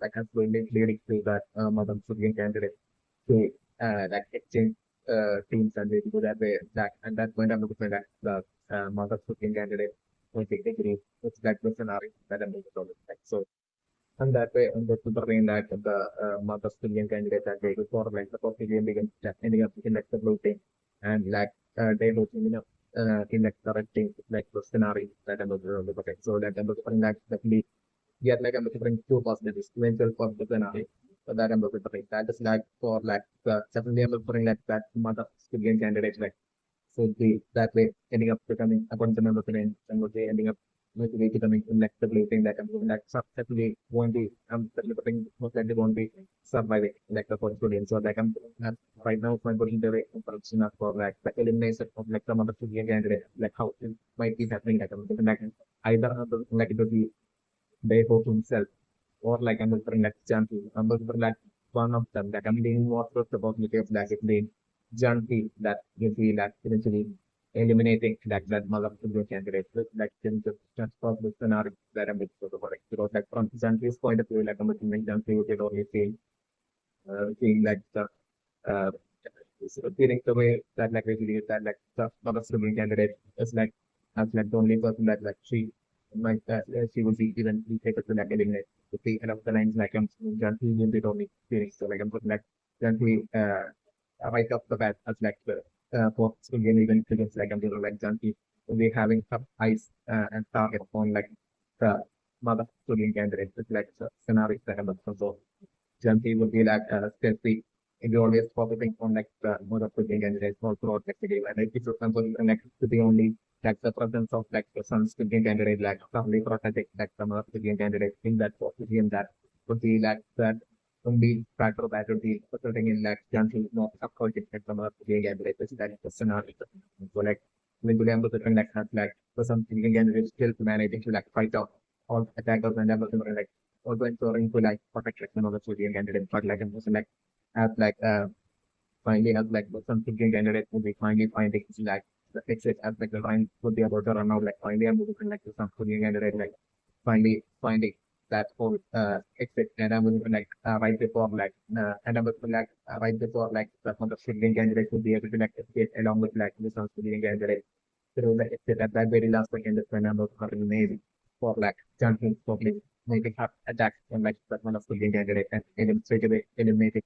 like as going leading to that mother Sudan candidate to like exchange teams and they do that way that and that point I'm looking for that the mother Sudan candidate will take degree which that the scenario that I'm looking for like so and that way, and that's the brain that the mother Australian candidate that they for like the Australian begins ending up in like the voting and like they voting in like the right thing, like the scenario that I'm looking for. So that I'm looking for that lead. Yet like I'm looking for two possibilities, eventual for the scenario. So that I'm looking for that is like for like definitely I'm looking for like that mother Australian candidate like so the that way ending up becoming according to my opinion and would be ending up maybe becoming inactively thing that I'm doing that certainly won't be developing most likely won't be surviving like the portfolio. So like I'm not right now my body the way production for like the elimination of like some other Chilean candidate like how it might be happening like I'm like either like it would be they hope himself or like I'm looking like Janti. I'm looking for like one of them. Like I'm being more close the possibility of like it being Janti that you feel like eventually eliminating like that mother of the candidate with like just transfer the scenario that I'm looking for it. Because like from Janti's point of view, like I'm looking at Janti would only seeing like the uh feeling the way that like basically that like the mother of the candidate is like as like the only person that like might she would be even be able to like eliminate the three and of the lines like I'm Janti will be the only feeling. So like I'm putting like Janti right off the bat as like the for again even against like I'm doing like Janti will be having some eyes and target on like the mother Australian candidate. It's like a scenario that I'm looking for. So Janti would be like stealthy and you're always focusing on like the mode of cooking and it's all throughout like the game. And if you example like to the only like the presence of like the sun's cooking candidate like probably protecting like some of the game candidate in that game that would be like that only factor that would be resulting in like Janti not approaching like some of the game candidate which is like the scenario. So like when the game was like has like for some cooking candidate still managing to like fight off all attackers and everything like also ensuring to like protect like another civilian candidate, but like I'm also like as like finally as like some thinking candidate would be finally finding like the exit as like the line would be about to run out like finally I'm looking like to some civilian candidate like finally finding that whole exit and I'm looking like right before like and I'm looking like right before like the one of the civilian candidate would be able to like escape along with like the some civilian candidate. So the exit at that very last second is when I'm looking maybe for like jumping probably maybe have attack on like that one of the game candidate and straight away eliminating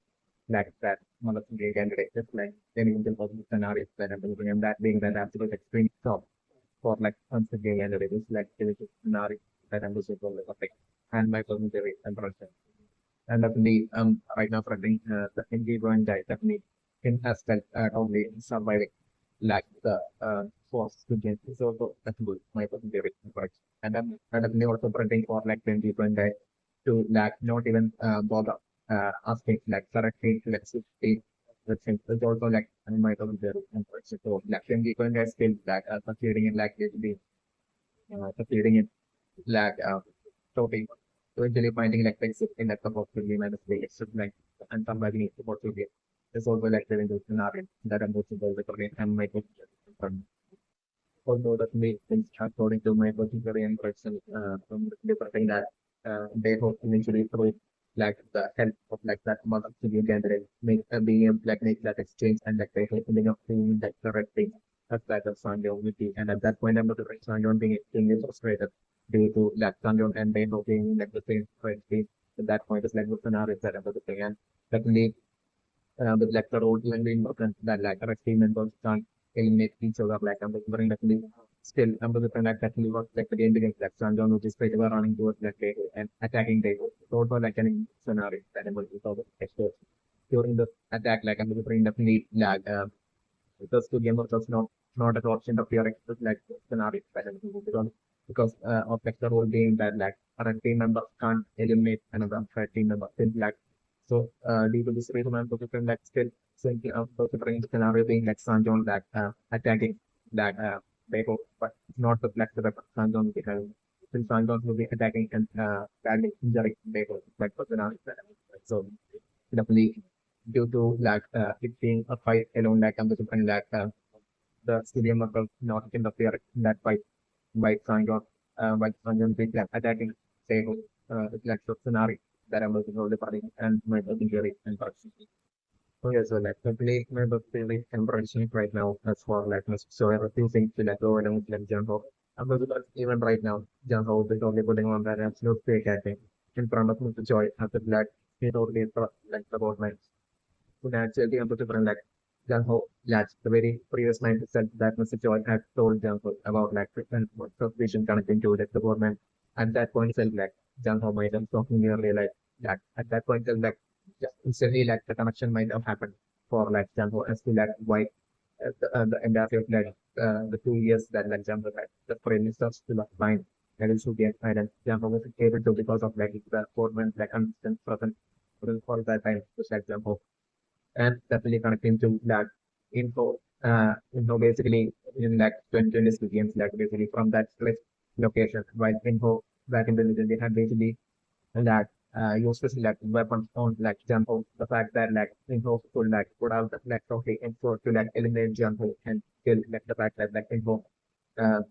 like that one of the game candidate just like any of the possible scenarios that I'm doing and that being that absolute extreme top for like constant game candidate is like the scenario that I'm looking for like and my commentary and production. And definitely right now for the NG going die definitely in aspect only surviving like the force to get is also that's good my percentage right and then definitely also printing for like 20 20 to like not even bother asking like correctly let's say the thing is also like my percentage so like 20 20 still like succeeding in like the succeeding in like topping eventually finding like basic in that of the game and the play it's just like and somebody needs to support to game it's also like the scenario that I'm most about the career and my position although that may things according to my particular impression from the thing that they hope eventually through like the help of like that amount of civilian candidate make being able to like make that exchange and like they ending up doing like the right thing. That's like a Sanjo unity. And at that point I'm not the right Sanjo being extremely frustrated due to like Sanjo and they not being like the same right thing. At that point it's like the scenario that I'm the thing and definitely with like the role even being important that like our team members can't eliminate each other like I'm very definitely still I'm the different like definitely was like the game begins like Sanjon which is straight away running towards like Dago and attacking Dago. So it was like any scenario that I'm going to solve it. During the attack like I'm very definitely like because two gamers was not an option of your like scenario that I'm going to do because of like the role being that like our team members can't eliminate another third team member. Since like So due to this reason, I'm looking like still thinking of considering the scenario being like Sanjon that attacking that Beko, but not the like the Sanjon because since Sanjon will be attacking and badly injuring Beko, like for scenario. So definitely due to like it being a fight alone, like I'm looking like the stadium of not interfere in that fight by Sanjon being like attacking Beko, it's like the scenario that I'm looking for the party and my injury and person. Oh yeah, so like definitely my feeling embracing right now as for like so I refusing to let go and I'm like jump. I'm not because even right now, jump out is only putting on that absolute fake acting in front of Mr. Joy after that he totally like about my so naturally I'm putting like Janho Latch, the very previous line itself that Mr. Joy had told Janho about like different vision connecting to like the government. At that point itself like Janho might have talking nearly like that at that point itself like just instantly like the connection might have happened for like Janho as to like why the entire of like the 2 years that like Janho had the frame starts to like find that it should be applied and Janho was able to because of like the government like constant present for that time just like Janho and definitely connecting to that info basically in like 2020 begins like basically from that split location while info back in the day they had basically that used to select weapons on like jump the fact that like info could like put out the like okay info to like eliminate jump and kill like the fact that like info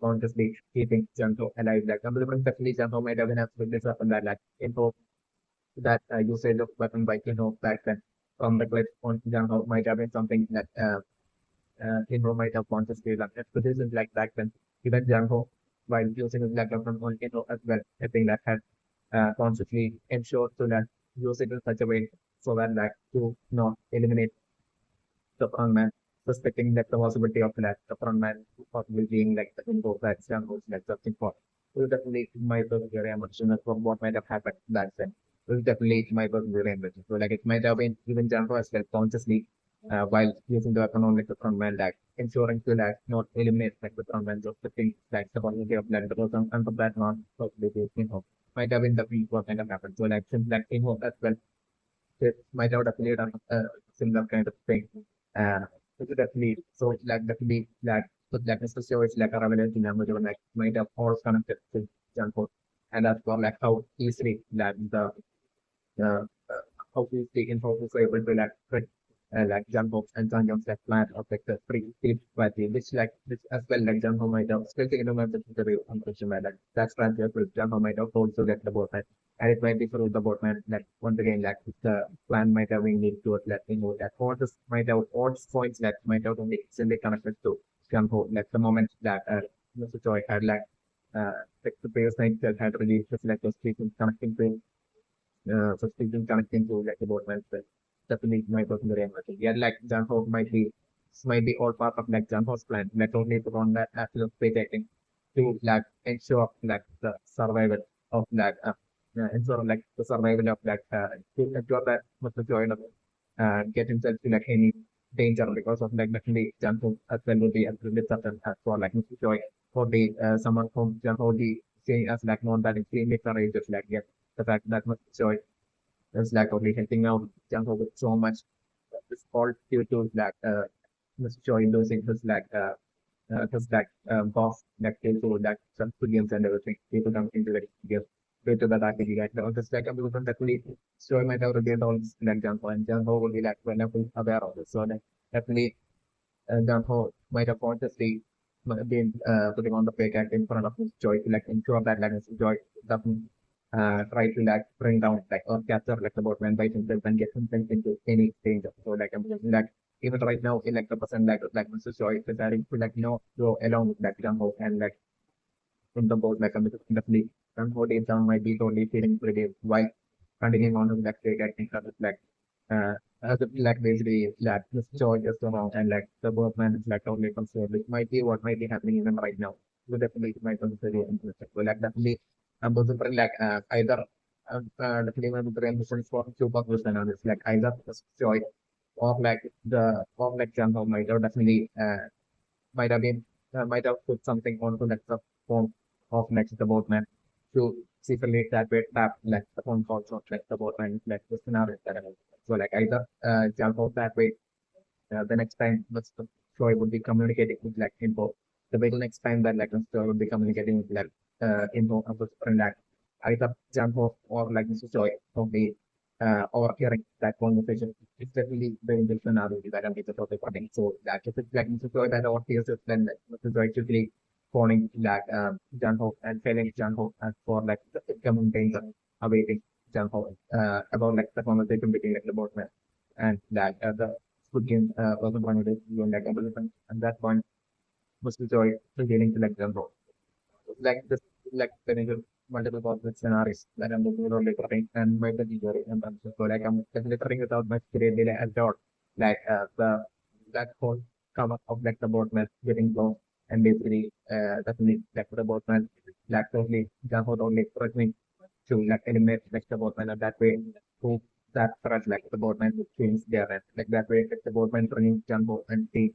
consciously keeping jump alive like some people definitely jump might have been absolutely weapon that like info that usage of weapon by back then from the clip on Junho might have been something that Inho might have consciously done. If this is like back then, even Junho, while using his like weapon on Inho as well, I think that had consciously ensured to that use it in such a way so that like to not eliminate the front suspecting that the possibility of that the front possibly being like the info that Junho is like searching for. So definitely my very emotional from what might have happened back then. It was definitely my very emotional. So like it might have been even Junho as well consciously while using the weapon on like the front man like ensuring to like not eliminate like the front man of the things like the possibility of like the person and from that not possibility might have been the what kind of happened. So like since like as well it might have definitely done a similar kind of thing. Uh, so definitely, so like definitely like so that Mr. Show is like a relevant language or like might have all connected to junk food. And that's for like how easily like the uh, how easily info is able to like jump off and jump off that plant of like the free tip battery, which like which as well like jump home might have still taking a message to the unfortunate man like that's transfer will jump home might have also get the board and it might be through the boatman that once again like the plan might have been need to let me know that all this might have all points that might have only simply connected to Gunho like the moment that Mr. Joy had like the previous night that had released just like those people connecting to so speaking connecting to like the boatman but definitely my personal reality. Yeah like Gunho might be all part of like Gunho's plan like only put on that actual predicting to like ensure like the survival of that and sort of like the survival of that to ensure that Mr. Joy get himself to like any danger because of like definitely Janko as well would be absolutely certain as for like Mr. Joy for the someone from Janko the saying as like non that extremely courageous like yeah the fact that Mr. Joy is like only helping out Janko with so much it's all due to like Mr. Joy losing his because that boss that came to that some games and everything people come into the game due to that activity like the just like a people definitely so might have regained all this like Janko and Janko will be like whenever aware of this so like definitely Janko might have consciously been putting on the fake act in front of his Joy to like ensure that like his Joy doesn't try to like bring down like or capture like the boatman by himself and get himself into any danger. So like I'm like even right now in like the person like Mr. Joy deciding to like go along with that gung and like in the boat like I'm definitely gung ho deep down might be totally feeling pretty while continuing on with that fake acting stuff like uh like basically like Mr. Joy is around and like the boatman is like totally concerned which might be what might be happening even right now. So definitely it might consider interesting. So like definitely both of them like either definitely one of the ambitions for Cuba was it's like either Joy or like the or like Jumbo might have definitely might have been might have put something onto like the form of next the boatman to secretly that way tap like the phone calls or like the boatman like the scenario that I so like either jump out that way the next time the story would be communicating with like info. The very next time that like the story would be communicating with like info of the different like either jump off or like the story of the overhearing that conversation. It's definitely very good scenario that I'm the topic running. So that if it's like the story that overhears it, then the story actually phoning like jump off and failing jump off and for like the incoming danger awaiting jump off about like the conversation between like the boatman and that the Squid wasn't one of the like everything. And that point was the joy beginning to like jump like this like there is multiple possible scenarios that I'm looking at recording and my very and so like I'm definitely without much great delay at all. Like the that whole cover of like the boatman getting low and basically definitely like the boatman like totally jump out only threatening to like eliminate like the boatman and that way to that threat like the boatman would change their end. Like that way like the boatman running jump out and take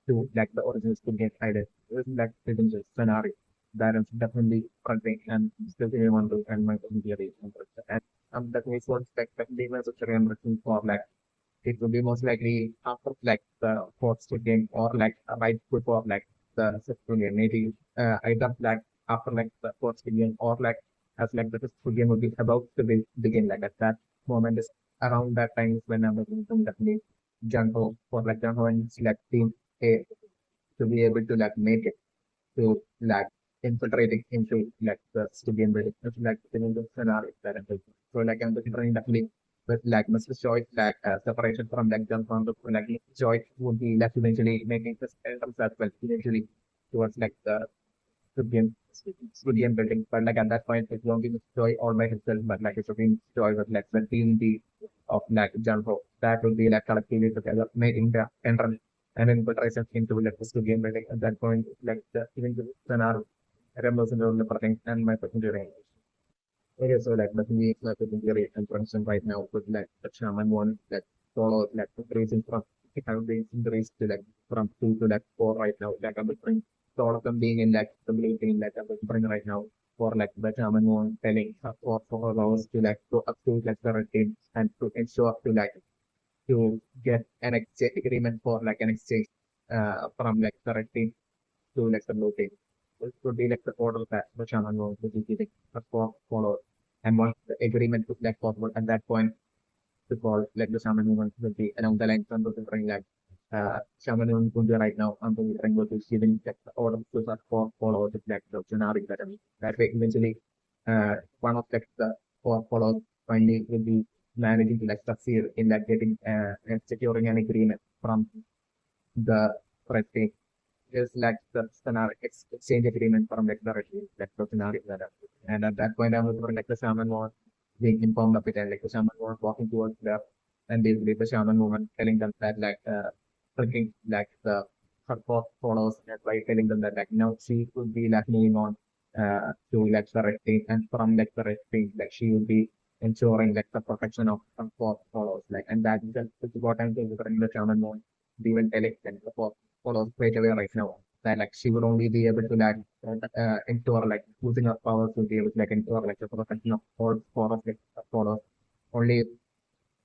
to like the origins to get hidden. This is like the scenario that is definitely contained and still anyone to and my own theory. And that makes one expect that demons of Korean written for like it would be most likely after like the fourth game or like right before like the fifth game, maybe either like after like the fourth game or like as like the fifth game would be about to begin like at that moment is around that time is when I'm looking to definitely Junho for like Junho and select team A to be able to like make it to like infiltrating into like the stadium building. It's like in the scenario that I'm thinking. So like I'm considering definitely with like Mr. Joy like separation from like jump from the like Joy would be like eventually making this entrance as well eventually towards like the stadium stadium building. But like at that point it won't be Mr. Joy all by himself, but like it would be Mr. Joy with like the team B of like Jumbo. That would be like collectively together making the entrance and then put ourselves into like the stadium building at that point like the even the scenario Ramos and the parting and my passenger range. Okay, so like let me like the theory and function right now with like the shaman one that follow like the raising from it have been increased to like from two to like four right now. Like I'm bring so all of them being in like the meeting like I'm bring right now for like the shaman one telling for those to like go up to like the team and to ensure to like to get an exchange agreement for like an exchange from like the team to like the blue team. This would be like the order that the shaman will be like follow. And once the agreement is like possible at that point, to call like the shaman movement will be along the lines of the ring like shaman movement will be right now on the ring will be giving like the order to that follow the like the scenario that I mean. That way eventually one of like the four follows finally will be managing to like succeed in like getting and securing an agreement from the correct team is like the scenario exchange agreement from like the regime, like the scenario that and at that point I was like the shaman was being informed of it and like the shaman was walking towards them and basically the shaman woman telling them that like thinking like the her followers and by telling them that like now she would be like moving on to like the red team and from like the red team like she would be ensuring like the protection of some followers like and that is just what I'm saying the shaman woman even telling them the follows straight away right now that like she would only be able to like ensure like using her powers to be able to like ensure like the protection of all four of like followers only if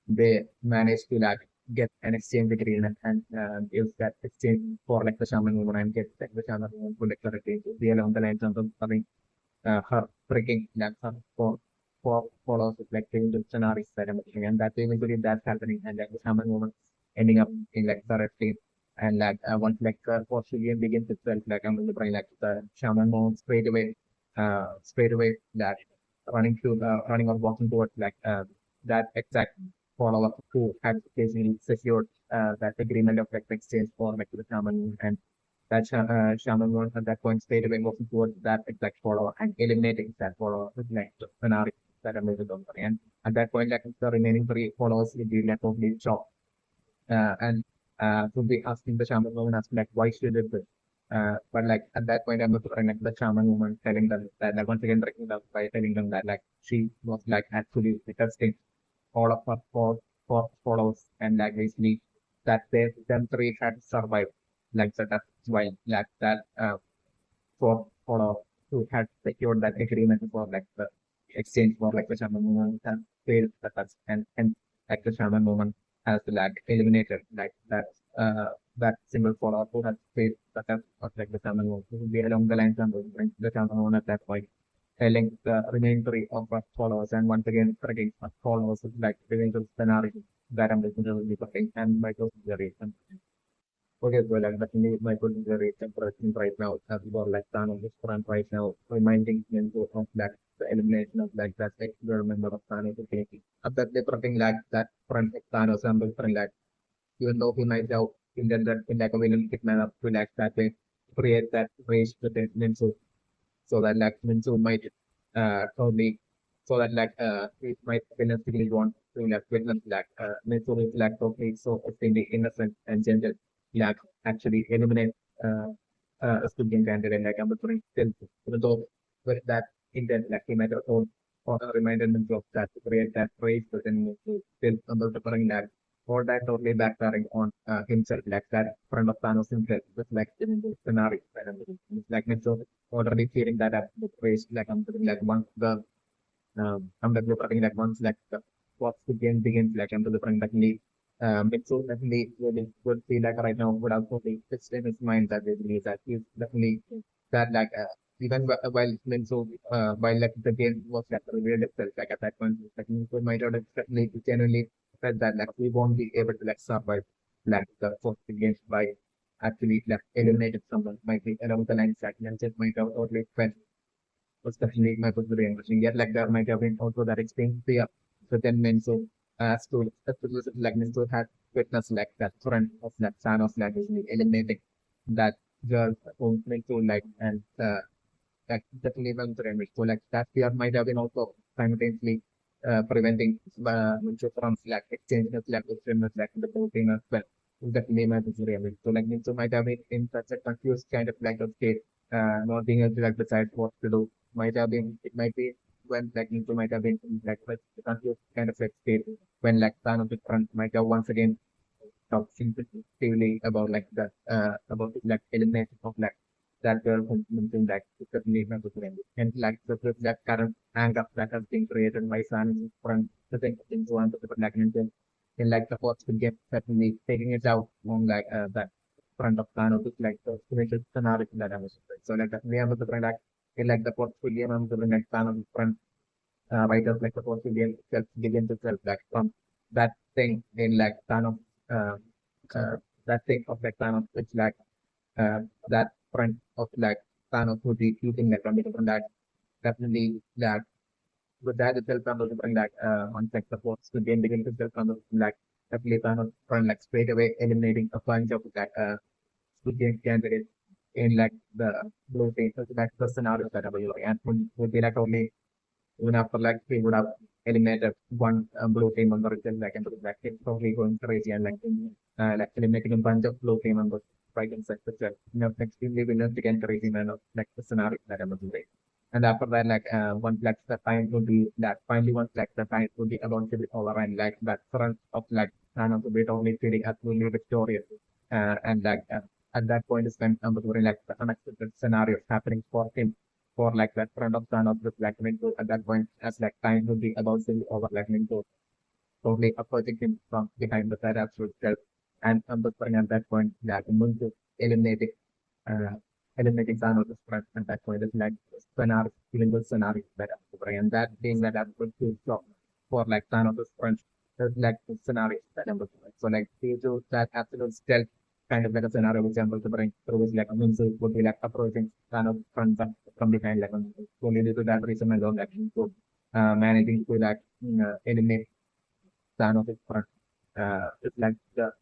they manage to like get an exchange agreement and use that exchange for like the shaman woman and get like the shaman woman to like the real on the lines of something her breaking like her for follows with like the scenarios that I'm looking and that eventually that's happening and like the shaman woman ending up in like the red team and like once like post game begins itself, like I'm remembering like the shaman mode straight away that running to running or walking towards like that exact follower who had basically secured that agreement of like exchange for like the shaman and that shaman mode at that point straight away walking towards that exact follower and eliminating that follower with like the scenario that I'm able to and at that point like the remaining three followers will be left only shot and to be asking the shaman woman asking like why she did this. But like at that point I'm looking like the shaman woman telling them that like once again breaking up by telling them that like she was like actually testing all of her four followers and like basically that they them three had survived like so that's why that four follower who had secured that agreement for like the exchange for like the shaman movement and failed the touch and like the shaman movement has like eliminated like that single follower who has failed the touch of like the shaman movement. It will be along the lines and the shaman movement at that point. Telling the remaining three of our followers and once again against our followers like the scenario that I'm listening to the talking and my consideration. Okay, so like definitely my consideration present right now as well like Thanos is front right now, reminding him to of like the elimination of like that experiment of Thanos ability. At that different like that front of Thanos and different like even though he might have intended in like a villain manner to like that way create that rage within himself so that like Minsu might probably so that like it might realistically want to like witness like Minsu is like totally so extremely innocent and gentle like actually eliminate a student candidate like I'm still even though with that intent like he might have told or reminded himself that to create that phrase within Minsu still under the current like or that totally backfiring on himself like that front of Thanos himself with like scenario like Minsu already feeling that up the phrase like like once the I'm developing like once like the once the game begins like I'm delivering like the Mitsu definitely would feel like right now would have totally fixed in his mind that they believe that he's definitely that like even while Mitsu while like the game was like revealed itself like at that point like Mitsu might have definitely genuinely felt that like we won't be able to like survive like the first game by actually like eliminated someone might be along the lines that just might have totally felt was definitely my was very interesting. Yet like there might have been also that experience fear. So then means so as to like means to had witnessed like that friend of that son of like eliminating that girl who meant to like and like definitely went through it. So like that fear might have been also simultaneously preventing Mincho from like exchanging his like with him like the protein as well. Definitely might be very so like Mincho might have been in such a confused kind of like a state, not being able to like decide what to do. Might have been it might be when like Mincho might have been in like such a confused kind of like state when like Thanos the front might have once again talk sensitively about like that about like elimination of like that girl who mentioned that it's a name of the name. And like that current anger that has been created by Sun from the things one to the like mentioned in like the fourth game certainly taking it out on like that front of Thanos is like the initial scenario that I was so like that we have the front like in like the fourth game I'm the like Thanos front writers like the fourth game itself begin to self like from that thing in like Thanos uh, uh, that thing of like Thanos which like that front of like Thanos would be using like from that definitely that with that itself I'm looking like on like the force to gain begin to self from like definitely Thanos front like straight away eliminating a bunch of like good game candidates in like the blue team. So that's the scenario that I will like and would be like only even after like we would have eliminated one blue team member itself like into the black team probably going crazy and like eliminating a bunch of blue team members right inside the cell. You know, extremely winners again crazy man of like the scenario that I'm doing. And after that, like once like the time would be that finally once like the time would be about to be over and like that front of like Thanos would be only feeling absolutely victorious. And like at that point is when during like the unexpected scenario happening for him for like that front of Thanos with like Minto at that point as like time would be about to be over like Minto totally approaching him from behind the side absolute self and whispering at that point that Minto eliminating uh, eliminating Thanos' front at that point is like scenario, even the scenario that I'm and that being that absolute huge shock for like Thanos' front is like the scenario that I'm looking at. So like they do that absolute stealth kind of like a scenario which I'm to bring through which like Minzu would be like approaching Thanos front from behind like only due to that reason alone like so managing to like eliminate Thanos is front it's like the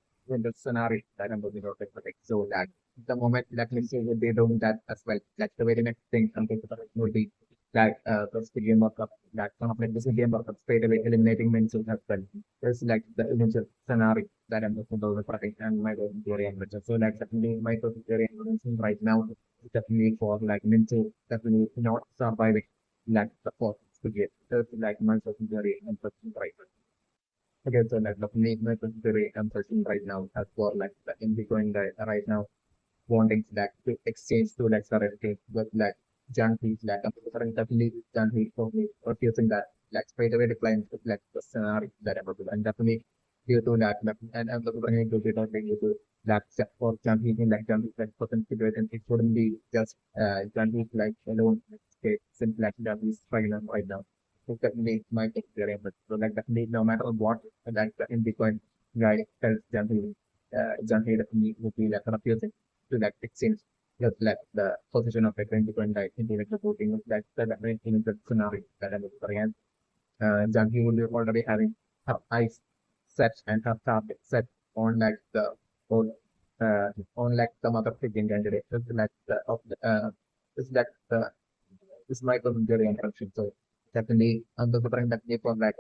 scenario that I'm looking at like so that the moment like Lindsay would be doing that as well. Like the very next thing something would be like the game of that one of like this game of straight away eliminating Minsu as well. It's like the initial scenario that I'm looking at the project and my theory and so like definitely my theory and right now is definitely for like Minsu definitely not surviving like the fourth game. That's like my theory and right. Okay, so like the my theory I'm searching right now as for like the in Bitcoin right now wanting like to exchange to like currency with like Junkie, like I'm preferring definitely junkie for me refusing that, like straight away decline like the scenario that I'm doing. And definitely due to that, and I'm preferring to get out due to that for junkie in like junkie like certain situation, it shouldn't be just junkie like alone state since like junkie right now. So definitely my experience, but so like definitely no matter what like the in Bitcoin guy tells junkie definitely would be like refusing to like exchange just like the position of a 20 like intellectual voting, that's the different in the scenario that I'm experiencing. Junkie would be already having her eyes set and her target set on like the on, on like some other freaking candidate. It's like the of the it's like the this Michael Jerry interaction. So definitely I'm the preparing that for like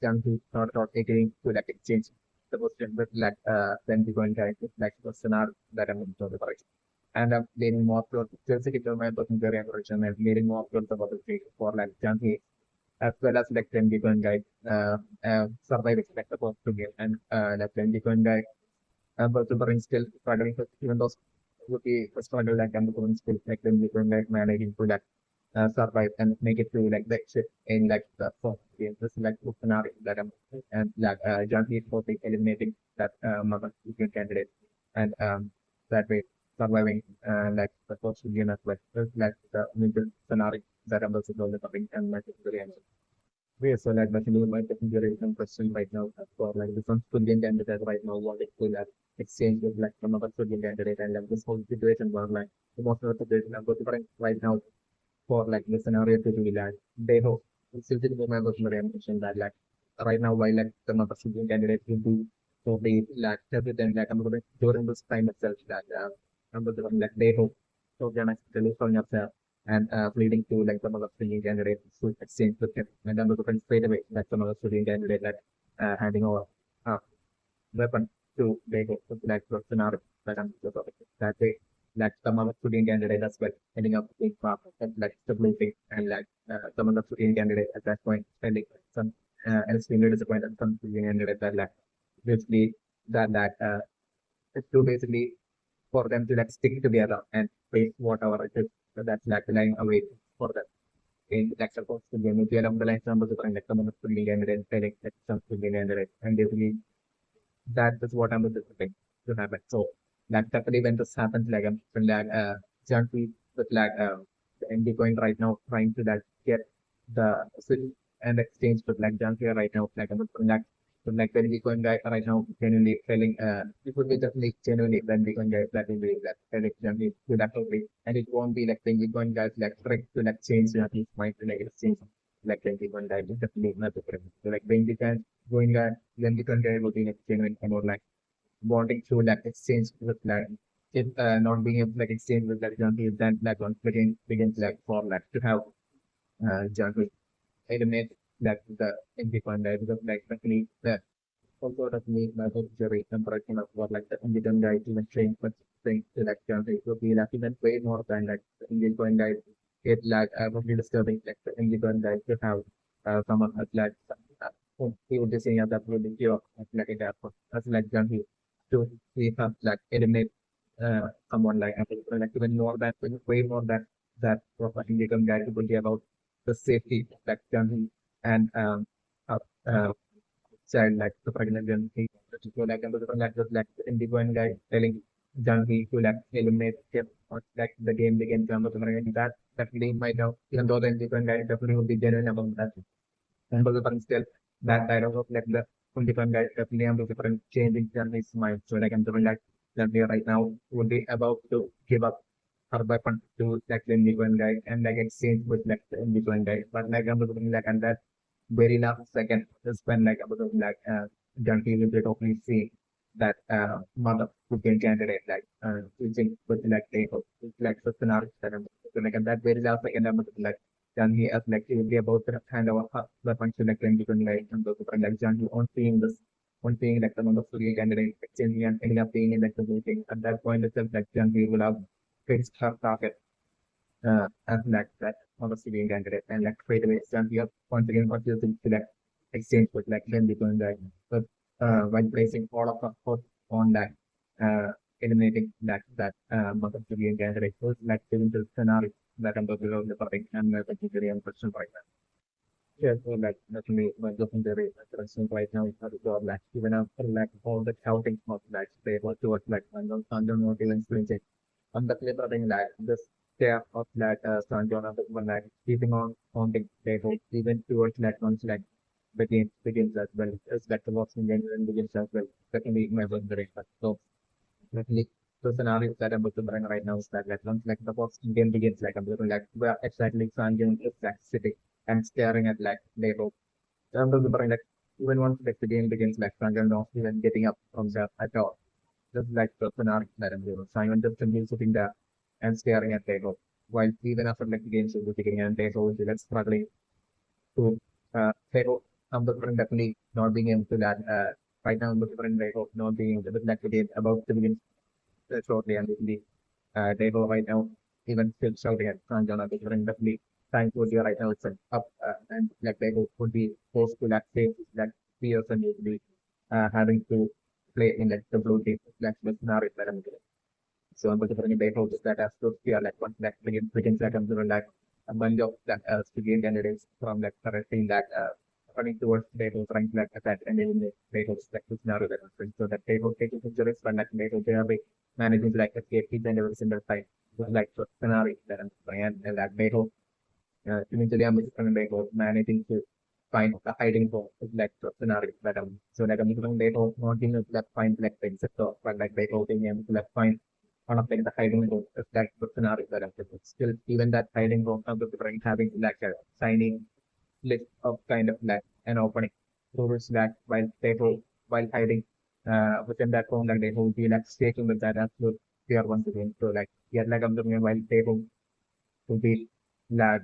Junkie not agreeing to like exchange the position with like then we going to like the scenario that I'm going to and I'm leaning more towards Chelsea my personal career direction and leaning more towards the other three for like Junkie as well as like 10 Bitcoin guy survive expect the first to game and like 10 Bitcoin guy but super still struggling with even those would be a struggle like I'm going still like 10 Bitcoin guy managing to like survive and make it to like the exit in like the first game. This is like the scenario that I'm and like Junkie is mostly eliminating that mother Bitcoin candidate and that way surviving like the first game as well. This is like the middle scenario that I'm also developing and my experience. Yeah, so like basically my configuration question right now for like this one student candidate right now what it will exchange with like another student candidate and like this whole situation was like the most of the situation I'm going right now for like the scenario to be like they hope still didn't remember my mention that like right now while like the number student candidate will be so they like everything like I'm going during this time itself that I'm going to like they hope so then I still from yourself and leading to like some other student candidate to exchange with him and I'm going to straight away like some other student candidate like handing over uh, weapon to Lego to like the scenario that I'm just talking that way like some other student candidate as well ending up being part of like stability and like some other student candidate at that point spending some extremely disappointed some student candidate that like basically that it's to basically for them to like stick together and face whatever it is that's like lying away for them in like supposed to be maybe along the lines numbers like some other student candidate like some student candidate and basically that is what I'm expecting to happen. So like definitely when this happens, like I'm like junkie with like the Bitcoin right now trying to like get the switch and exchange with like junkie right now, like I'm like when Bitcoin guy right now genuinely selling it would be definitely genuinely when Bitcoin guys that will be that selling junkie to that totally and it won't be like the Bitcoin guys like trick to like change his mind to like exchange like the Bitcoin guy is definitely not different. So like when Bitcoin going then Bitcoin guy will be like genuine and more like wanting to like exchange with like if not being able to like exchange with like junkie then like once begins like for like to have junkie eliminate like the in Bitcoin guy because like definitely the also definitely my jury comparison of what like the Indian guy even train but thing to like junkie would be like even way more than like the Indian guy it like probably disturbing like the Indian guy to have someone as like he would be saying that would be pure like in that as like junkie to see her like eliminate someone like I think like even more than way more than that proper Indian guy to be about the safety like junkie and uh, uh, child like the pregnant junkie so like and the like just like the Indian guy telling junkie to like eliminate him or like the game begins that game might have even though the Indian guy definitely would be genuine about that and but still that dialogue of like the different guys definitely I'm different changing his mind. So like I'm doing like Zambia right now would be about to give up her weapon to like the Indian guy and like exchange with like the Indian guy. But like I'm doing like and that very last second is when like about like junkie will be totally see that mother who can candidate like switching with like like the scenario that I'm so, like at that very last second I'm like Jangi as like he will be about to hand over the function like in different like and those different like Jangi on seeing this on seeing like the number of three candidate exchanging and ending up being in like the meeting at that point itself like Jangi will have fixed her target as like that on the civilian candidate and like straight away Jangi up once again what you think to like exchange with like then become like but while placing all of the effort on that eliminating that mother civilian candidate so it's like the scenario that I'm talking about the topic and the particular question right now. Yeah, so like definitely my looking very interesting right now is how to go like even after like all the shouting of like they were towards like under not even flinching. On the clip I think that the stare of that San John of the one like keeping on the table even towards like once like begins as well as like the boxing game and begins as well. Definitely my very much. So definitely the scenario that I'm looking at right now is that like once like the boxing game begins like I'm looking like where exactly San John is like sitting and staring at like Lego. So I'm looking like even once like the game begins like San John not even getting up from the at all. Just like the scenario that I'm doing. Simon just continues sitting there and staring at Lego. While even after like the game should be beginning and Lego is like struggling to Lego. I'm looking definitely not being able to that right now I'm looking Lego not being able to like the game about to begin shortly and the Lego right now even still shouting at Sanjana because definitely time to be right now it's up and like Lego would be forced to that stage that fears and would be having to play in like the blue team like the scenario that I'm getting. So I'm going to bring it back out that as to fear like one like begins like I'm doing like a bunch of that student candidates from like currently that running towards Beto trying to like attack and eliminate Beto's like the scenario that was going. So that Beto taking injuries but like Beto generally managing to like escape each and every single time. Was like the scenario that I'm playing and that Beto eventually I'm just going to go managing to find the hiding for like the scenario that so like I'm going to not being able to like find like the sector but like they being able to like find one of like the hiding room is like the scenario that I'm still even that hiding room of the brain having like a signing list of kind of like an opening rules that while hiding within that room like they will be like staking with that absolute fear once again. So like yeah like I'm doing while they will to be like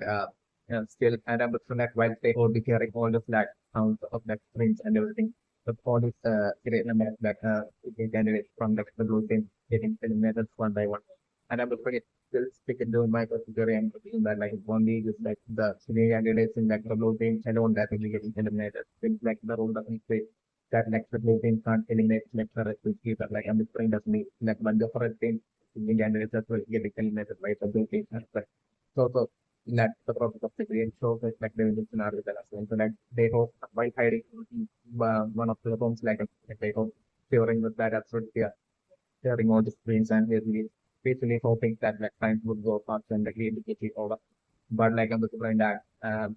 still and I'm looking at while they will be hearing all the flag sounds of like screens and everything. But all this great number of like candidates from like the blue team getting eliminated one by one. And I'm looking at still sticking to my particular and looking that like only just like the senior candidates in like the blue team alone that will be getting eliminated. Things like the rule doesn't say that like the blue team can't eliminate like the red team keeper. Like I'm just doesn't mean like one of the red team senior candidates that will get eliminated by the blue team. So that's the purpose of the game show is like the villain scenario that as well. So like they hope while hiding one of the rooms like they hope favoring with that absolute fear, sharing all the screens and basically hoping that like time would go fast and the game would get over. But like I'm looking at that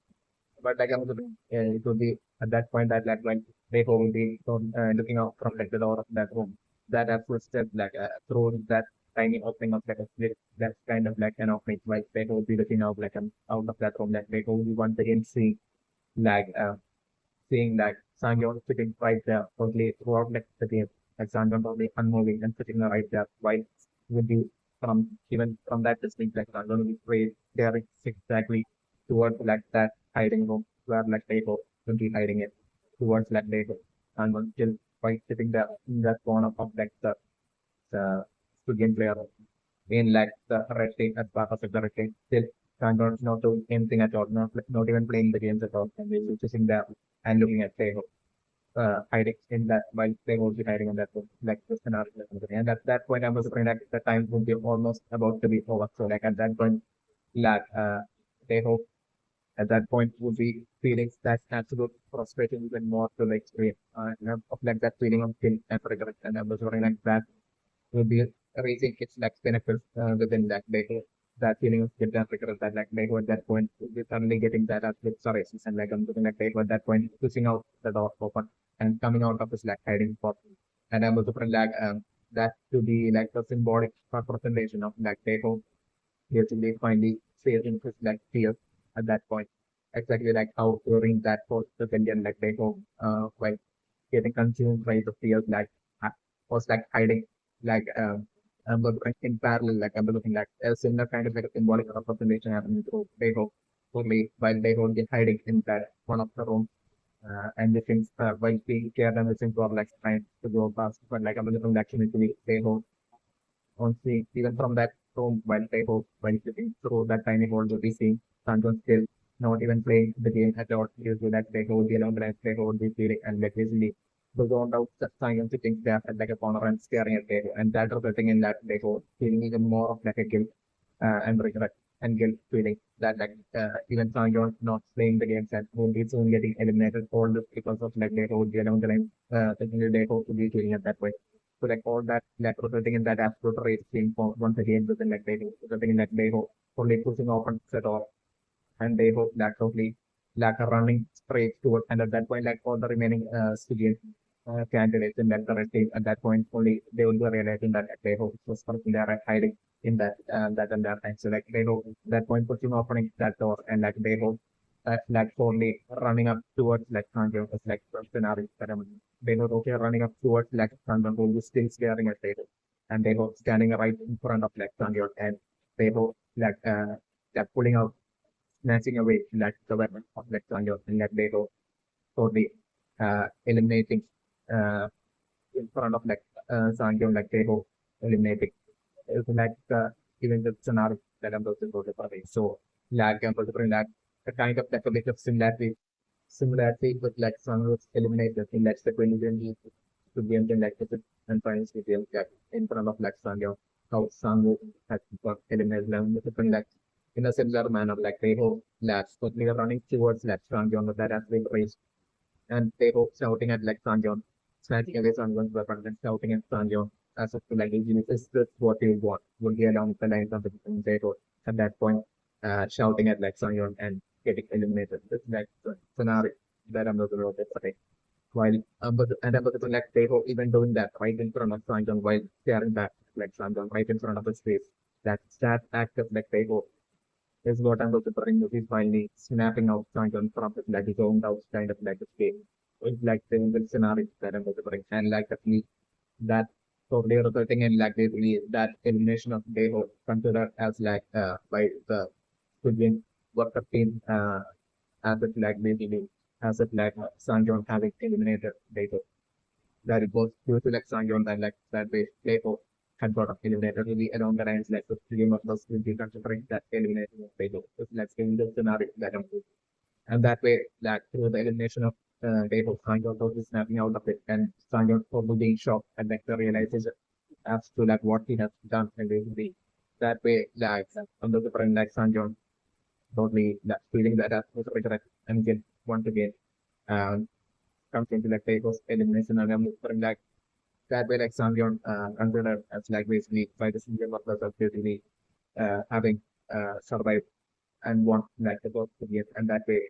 but like I'm looking it would be at that point that like when they will be looking out from like the door of that room. That absolute step like through that tiny opening of like a slit that's kind of like an opening while they will be looking out like out of that room that they will be once again like seeing like Sangyeon sitting right there totally throughout like the game. Like Sangyeon totally unmoving and sitting right there while would be from even from that distance like Sangyeon will be straight there exactly towards like that hiding room where like they go will be hiding it towards like they go. Sangyeon still quite sitting there in that corner of like the student player in like the red team as part of the red team. Still not doing anything at all, not even playing the games at all. And they're just sitting there and looking at Tego, hiding in that while they will be hiding in that room, like the scenario. And at that point I was afraid that the time would be almost about to be over. So like at that point like they hope at that point would be feelings that absolute frustration even more to like experience of like that feeling of guilt and regret. And I was wondering like that will be raising its like benefits within that they that feeling of guilt and regret that like they at that point will be suddenly getting that as with sorrows and like I'm looking like they at that point pushing out the door open and coming out of his like hiding spot. And I'm also like that to be like the symbolic representation of like they basically finally facing his like fear at that point. Exactly like how during that post rebellion like they while getting consumed by the fear like uh, was like hiding like but in parallel like I'm looking like a similar kind of like a symbolic representation happening through Beho for me while they will be hiding in that one of the rooms and the things while being cared and listening for like trying to go past but like I'm looking like actually Beho on seeing even from that room while Beho while sitting through that tiny hole to be seeing Santon still not even playing the game at all due to that Beho would be alone and Beho would be feeling and like basically the zone out Santon sitting there at like a corner and staring at Beho and that resulting in that Beho feeling even more of like a guilt and regret and guilt feeling that even Sanjon not playing the games and won't be soon getting eliminated all this because of they hold the down the line thinking they hope to be doing it that way. So all that resulting in that absolute race being formed once again within they resulting in they hope only pushing open set off and they hope that totally running straight towards and at that point all the remaining student candidates in that current team at that point only they will be realizing that they hope it was something they are hiding in that and that time. So they hope that point pushing opening that door and they hope that only running up towards Sanjo is scenario that they hope okay running up towards Sanjo who is still staring at they and they hope standing right in front of Sanjo and they hope that pulling out snatching away the weapon of Sanjo and they hope totally eliminating uh, in front of Sanjo they hope eliminating is even the scenario that I'm going to go to play. So I'm going to bring a kind of a bit of similarity with Sanjo's eliminated in the 2020 to be in the and finds with them in front of Sanjo. How Sanjo has got eliminated them with different in a similar manner they hope but we are running towards Sanjo with that as we race and they hope shouting at Sanjon, snatching away Sanjon's weapon and shouting at Sanjon as if is this what you want? Would be along the lines of the they hope at that point shouting at Sanjon and getting eliminated. It's the scenario that I'm looking at today. While but they hope even doing that right in front of Sanjon while staring back Sanjon right in front of his face. That act of they hope is what I'm looking for in movies finally snapping out Sanjon from his his own house kind of a state. It's the scenario that I'm looking for. And definitely that totally resulting in basically that elimination of Deho considered as by the Squid worker team as it basically as it Sanjon having eliminated Deho. That it was due to Sanjon and that way Deho had got eliminated really around the lines the stream of those will be considering that elimination of Deho. It's in the scenario that I'm and that way through the elimination of Deho, Sanjon totally snapping out of it and Sanjon probably being shocked and the realization as to what he has done and basically that way on the different Sanjon totally feeling that as was regret and again once again comes into Deho's elimination and I'm different that way Sanjon considered as basically by the single purpose of basically having survived and want the both to be and that way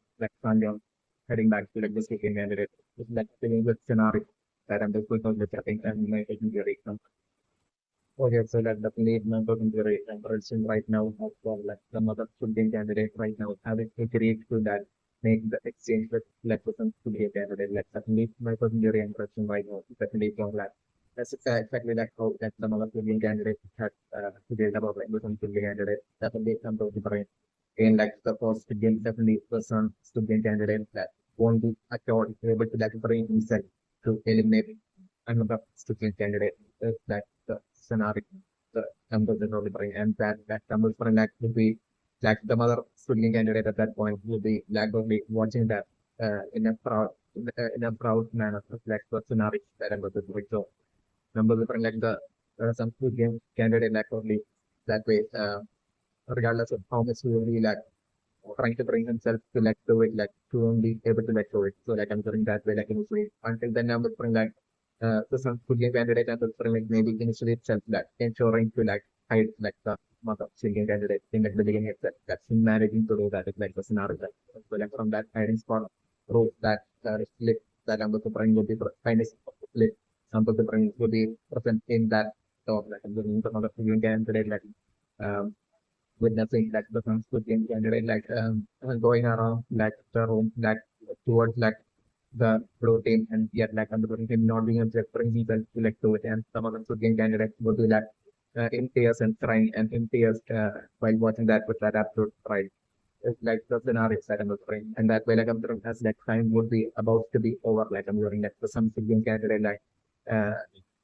Sanjon heading back to the speaking candidate is feeling good scenario that I'm just going to look at and my taking the rate. Okay, so the lead member in the person right now has got some other student candidate right now having agreed to that make the exchange with person to be a candidate. Certainly my person jury impression right now certainly from that's exactly how some other student candidate had today about person to be candidate. Definitely some of the different in the first student definitely person student candidate that won't be at all able to bring himself to eliminate another student candidate. That's the scenario the numbers are only bring and that numbers for would be the mother student candidate at that point would be only watching that in a proud manner the scenario that I'm going to bring. So numbers for the some student candidate only that way regardless of how much he really trying to bring himself to do it to be able to do it. So I'm doing that way initially until then I'm bring so some could give candidate and for maybe initially itself ensuring to hide the mother singing candidate in the beginning itself. That's managing to do that is the scenario so from that hiding spot rope that split that I'm going to bring will be kind of split. Some of the bring will be present in that talk I'm doing some other singing candidate um witnessing the could candidate going around the room towards the BlueTeam and yet undergoing him not being able to bring himself to it and some of the Sudan candidates would be in tears and crying and in tears while watching that with that absolute pride. It's the scenario that I'm offering. And that way I'm doing as time would be about to be over I'm doing for some Sudan candidate uh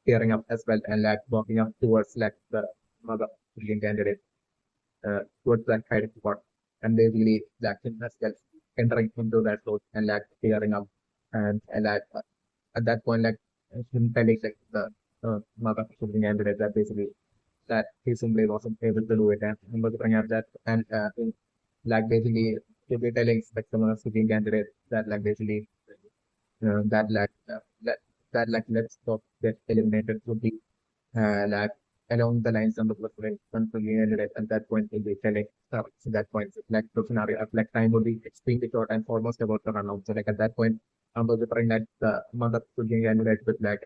tearing up as well and walking up towards the mother Sudan candidate towards that hiding spot and they really him as well entering into that road and tearing up and at that point him telling the mother shooting candidate that basically that he simply wasn't able to do it, and I'm going to bring up that, and like basically to be telling like some of the candidates that like basically that like that like let's stop get eliminated would be like along the lines of the preference candidate at that point will be telling so that point like the scenario of like time would be extremely short and almost about to run out. So like at that point I'm also trying that the amount of candidate with like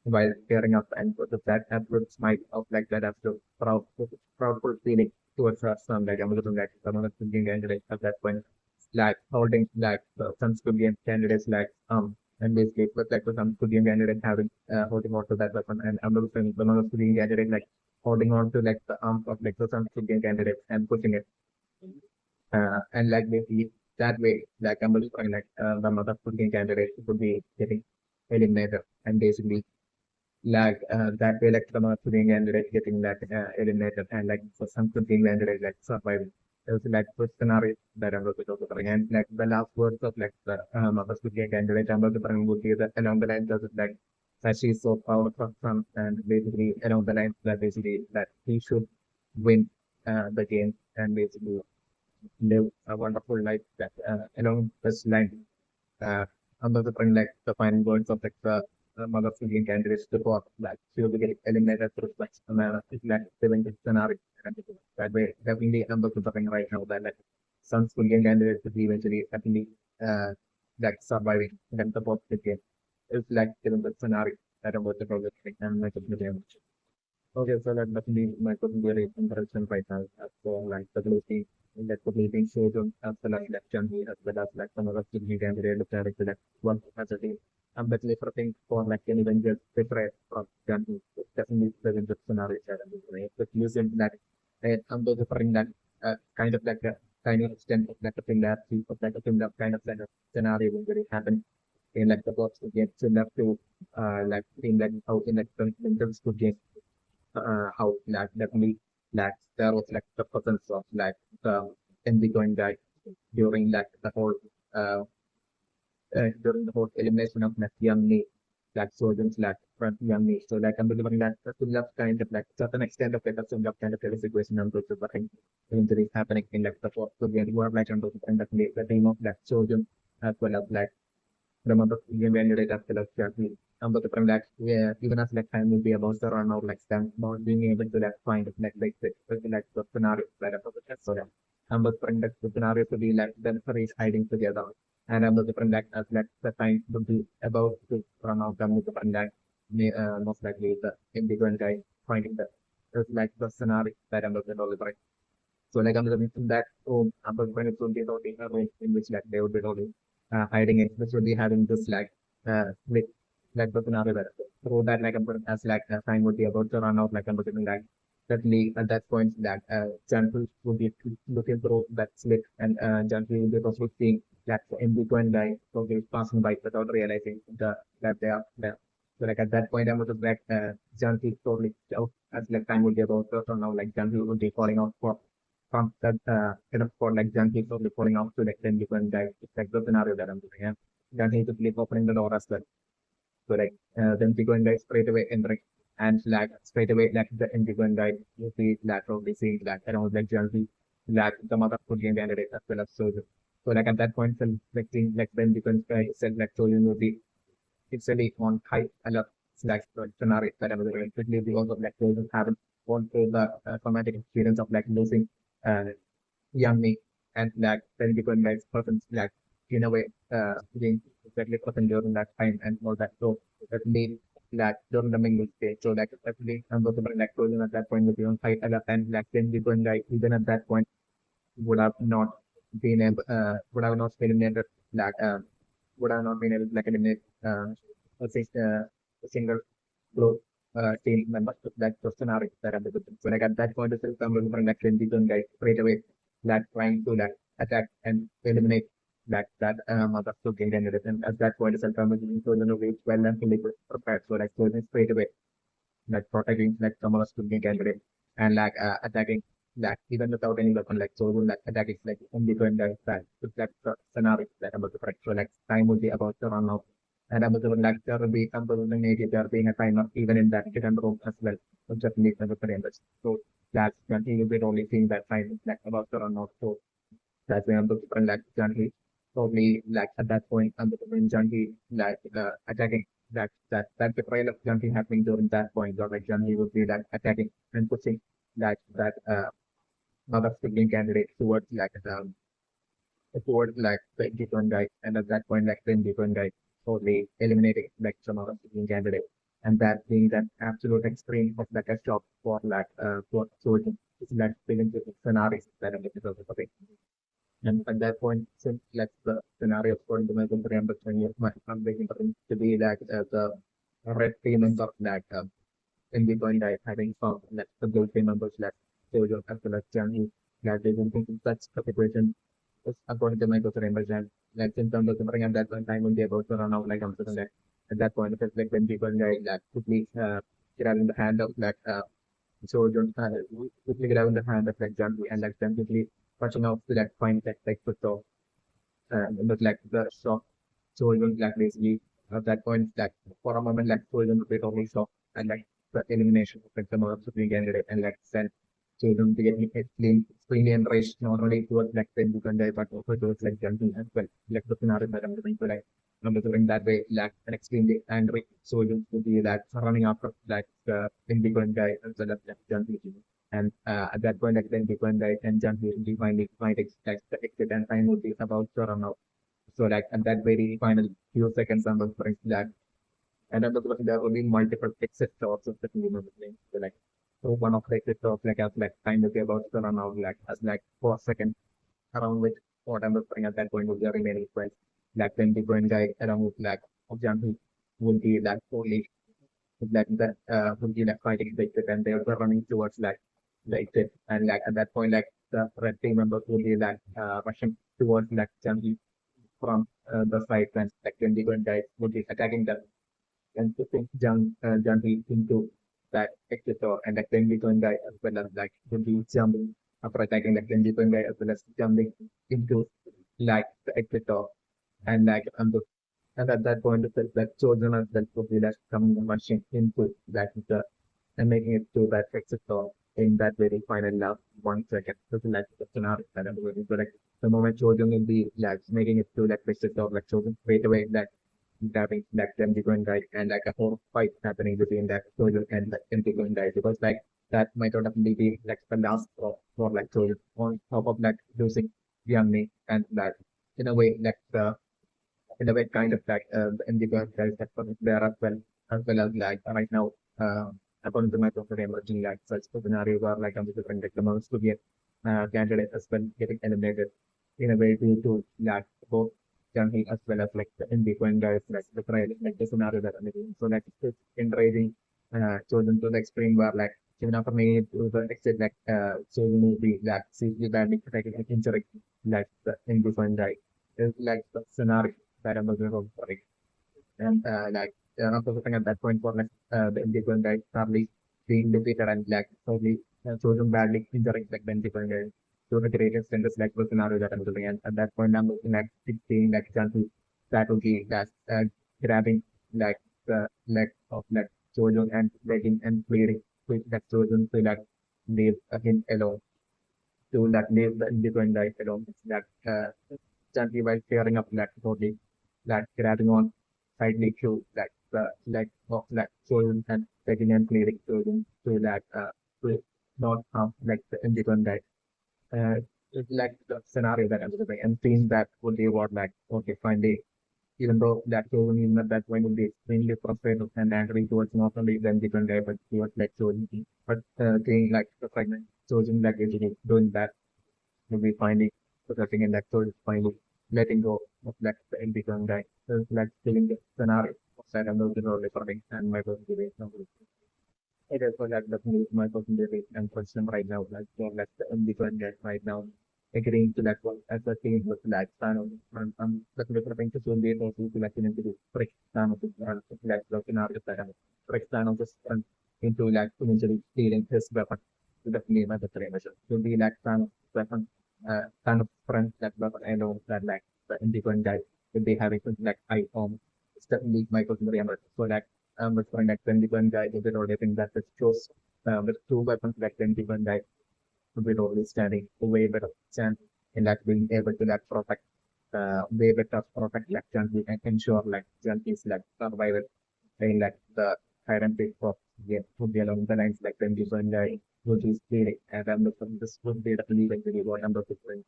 while tearing up and with that approach might of like that after proudful feeling towards us like I'm looking like some of the candidate at that point like holding like some Squid candidates like and basically it was like for some Squid candidate having holding on to that weapon and I'm looking the non Squid candidate like holding on to like the arms of like some Squid candidates and pushing it and like basically that way like I'm looking like the mother Squid candidate would be getting eliminated and basically like that way like the Squid candidate getting that eliminated and like for some Squid candidate like surviving. It was like first scenario that I'm looking over and like the last words of like the mother Squid candidate I'm looking would be that along the lines of like that she's so powerful from and basically along the lines that basically that he should win the game and basically live a wonderful life that along this line under the point like the final words of like the mother Indian candidates to go up like she will be getting eliminated through like it's like living scenario and that way definitely under the point right now that like some Indian candidates will be eventually definitely uh like surviving and the both the game. It's like given the scenario that I'm about to progress and like okay, so that definitely my question very interesting right now. So like the ability that could be shown as well as left journey as well as like some other things you can relate to that one capacity. I'm definitely prepping for like any venture prepared from journey. Definitely present the scenario right? But using that I'm also preparing that kind of like a tiny extent of like a thing that of like a similar kind of like a scenario will really happen in like the box again. So enough to like in like how in like the ventures could get how like definitely like there was like the presence of like the going guy during like the whole uh, during the whole elimination of like young me like soldiers like from young me. So like I'm delivering that similar kind of like certain extent of like a similar kind of situation I'm going to bring injuries happening in like the fourth. So we are like under the team of like soldiers as well as like Remember, game validate after like exactly. But from that, yeah, even as like time will be about to run out, like time not being able to like find it, like the scenario that I'm so that. But from that the scenario to be like then is hiding together. And from that as like the time to be about to run out, I'm from that most likely the individual guy finding the it's like the scenario that I'm looking all right. So like I'm looking from that home, I'm going to be in a room in which like they would be only hiding it, which would be having this with like the scenario that so that like I'm going as like time would be about to run out, like I'm looking like certainly at that point that Jantul would be looking through that slit and Jantul will be also seeing that in between guy so he's passing by without realizing that they are there. So like at that point I'm looking like Jantul totally out as like time would be about to run out, like Jantul would be falling out from that kind of for like junkies or falling out to like 10 different guys. It's like the scenario that I'm doing. Yeah. Then he to flip opening the door as well. So like then Pico guy straight away entering and like straight away like the Pico guy you see like probably seeing like around like junkie like the mother food game candidate as well as so like at that point so, like seeing like then Pico guy said like so you know the it's really on high alert like scenario that I'm doing. Especially because of like those who haven't gone through the traumatic experience of like losing uh, young me and like then become like person like in a way being exactly person during that time and all that. So that means like during the mingle stage. So like especially I'm going to bring like closing at that point with your fight at that time like then we going like even at that point would have not been able would have not been able like would have not been able to like eliminate let's say a single blow team members to that scenario that I'm looking. So like at that point itself I'm looking for like 20 guys straight away that trying to like attack and eliminate other two game candidates. And at that point itself I'm looking for the way well and fully prepared. So like so then straight away like protecting like some of the game candidate and like attacking like even without any weapon like so like attacking like only going guys that with that scenario that I'm about to protect. So like time would be about to run out And I'm also like there will be some maybe there being a timer even in that hidden room as well. So just need the parameters. So that's when he will be only seeing that time like about to run out. So that's when I'm looking for like Junkie. Probably like at that point I'm looking Junkie like attacking that betrayal of Junkie happening during that point or like Junkie would be like attacking and pushing that other sibling candidate towards like the independent guy, and at that point, like the independent guy totally eliminating like some other sibling candidate, and that being that absolute extreme of like a shock for children, it's like feeling the scenarios that I'm looking for the topic. And at that point, since like the scenario according to my understanding, I'm thinking to be like the red team member like in the point I having found that the blue team members like Jojo as well as Johnny that they don't think such a situation is according to my members and like in terms of the at that one time when they about to run out like I'm saying that at that point it was like when people like that quickly get out in the hand of like Jojo quickly get out in the hand of like Johnny and like them quickly punching out to that point that like put off but like the shock children like basically at that point like for a moment like children would be totally shocked and like the elimination of like the mother supreme candidate and like send children to get extremely enraged not only towards like the independent but also towards like jungle as well like the scenario that I'm going to like in that way like an extremely angry soldiers would be like running after like the independent guy as well as like jungle and at that point, like then people like and jump will find like the exit and time would be about to run out. So like at that very final few seconds, I'm referring to that. And then there will be multiple exit stops of the team of the plane. So like so one of the exit stops like as like time will be about to run out like as like 4 seconds around which what I'm referring at that point would be the remaining points. Like then the going guy along with like of jump would be like only like that would be like fighting the exit and they were running towards the exit and like at that point like the red team members would be like rushing towards like Junkie from the side and like 21 guys would be attacking them and pushing Junkie into that exit door and like 21 guy as well as like would be jumping after attacking like 21 guy as well as jumping into like the exit door and like and at that point itself like children as well would be like coming rushing into that the and making it to that exit door in that very final last 1 second. So like the scenario that I'm going to like the moment children will be like making it to that exit door, like children straight away like having like them going right and like a whole fight happening between that children and like empty going right because like that might not definitely be like the last for like children on top of like losing young me and that in a way like the in a way kind of like the empty going right that's there as well as like right now according to my professor emerging like such scenarios are like on the different like the most to be candidate as well getting eliminated in a way to like both Junkie as well as like the independent guys like the trial like the scenario that I'm living. So like it's encouraging children to the extreme where like even after making it to the exit like children will be like seriously badly affected like injury like the independent guy. It's like the scenario that I'm looking for and like after looking at that point for like the independent guy probably being defeated and like probably chosen badly injuring like the independent guy to the greatest extent is like the scenario that I'm looking at. At that point I'm looking at it being like Jantu that will be that grabbing like the leg of like Jojo and begging and pleading with that Jojo to like leave him alone to like leave the independent guy alone. That Jantu while tearing up like totally like grabbing on tightly to like the leg of like children and begging and pleading children to like to not harm like the independent guy. It's like the scenario that I'm living and seeing that would be what like okay finally even though that children even at that point would be extremely frustrated and angry towards not only the independent guy but towards like children but seeing like the pregnant children like basically doing that will be finally possessing and that children finally letting go of like the independent guy. So it's like feeling the scenario of that I'm looking for me and my personal belief. It is for that definitely my personal belief and question right now, like for like the independent guy right now. Agreeing to that one as a team with like Thanos and definitely trying to soon be able to like into the break Thanos and like the scenario that break Thanos is into like eventually stealing his weapon to definitely my the measure. To be like Thanos weapon Thanos friend that weapon I know that like the independent guy will be having like eye on definitely my question very much. So like with like 21 guy, if it already think that it shows with two weapons like 21 guy would be already standing way better chance in like being able to like protect way better protect like chance we can ensure like chance is like survival in like the hide and pick of game would be along the lines like 21 guy which is leading and I'm looking this would be the leading to the what number different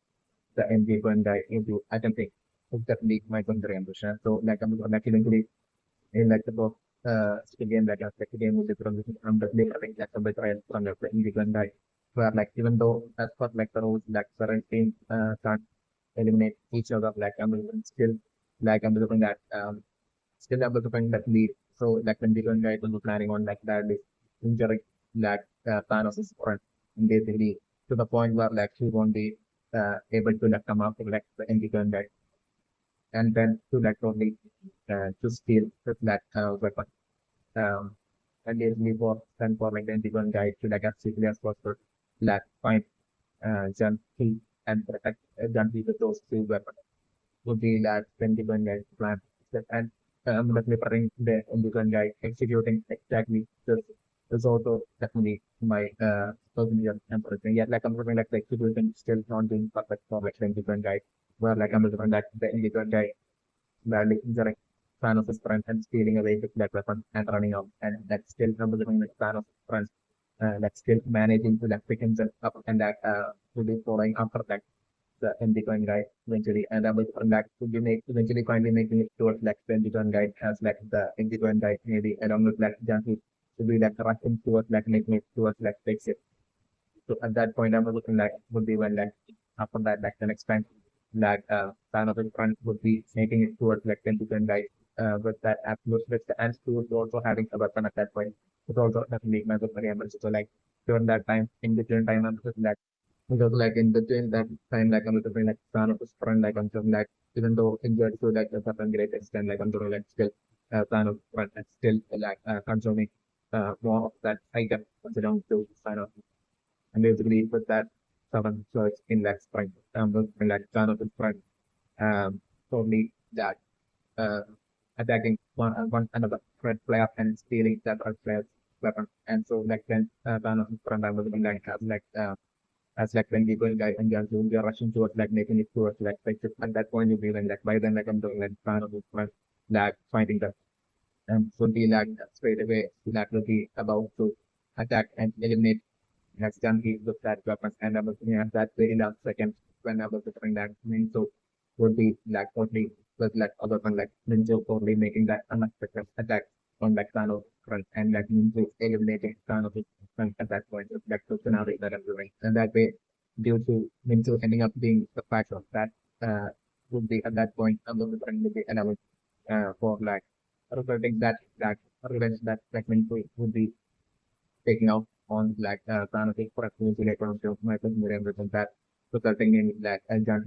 the MG1 guy into attempting to definitely my country ambition. So like I'm like eventually in like the book again like a game with different I'm definitely having like a betrayal from the MG1 guy. Where like even though as for like the rules like current team can't eliminate each other like I'm still like I'm looking at still able to find that lead. So like when the guy was planning on like that is injuring like Thanos' front and basically to the point where like he won't be able to like come out with like the Indian guy and then to like only to steal that weapon. Um and basically for then for like the Indian guy to like actually as possible like find John P and protect John P with those two weapons would be that 21 guys plan. And let me bring the Indian guy executing exactly this is also definitely my opinion and everything. Yeah, like I'm looking like the execution still not being perfect for like 21 guy. Where like I'm looking like the Indian guy badly injuring Thanos' friend and stealing away with that weapon and running out. And that's still I'm looking like Thanos' friend that's still managing to like pick himself up and that to be following after that the Bitcoin guide eventually, and I will come back to be make eventually finally making it towards like the Bitcoin guide as like the Bitcoin guide maybe along with like Jansi to be like rushing towards like making it towards like fix it. So at that point, I'm looking like would be when like after that like the next time like sign of in front would be making it towards like the Bitcoin guide with that absolute with the and Stu also having a weapon at that point. It's also definitely my very emergency. So like during that time in between time I'm looking like because like in between that time, like I'm between like fan of sprint, like I'm doing like even though injured to like a certain great extent, like I'm doing like still fan of sprint and still like consuming more of that item considering to sign off. And basically with that seven choice in like sprint, with like fan of sprint, totally that uh attacking one another red player and stealing that red player's weapon. And so like then fan of sprint, I was like have like as like when people guy and girls will be rushing towards like making it towards like at that point you be like by then like I'm doing like fan of this like finding that and so be like straight away like will be about to attack and eliminate next time he looked at weapons and I was at that very last second when I was doing that so would be like only with like other than like Ninja only making that unexpected attack on like Thanos front and like Ninja eliminating Thanos front at that point. So that's the scenario that I'm doing. And that way, due to Ninja ending up being the factor that uh would be at that point a little different with the element for like resulting that revenge that like Ninja would be taking out on like Thanos for a later on to my personal everything that resulting in like John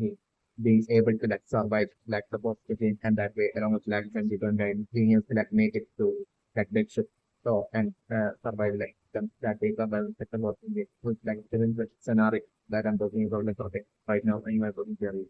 being able to like survive like the boss within and that way along with like when Deacon and being able to like make it to like big ship so and survive like that way survive second boss in it was like the scenario that I'm talking about like okay right now in my working theory.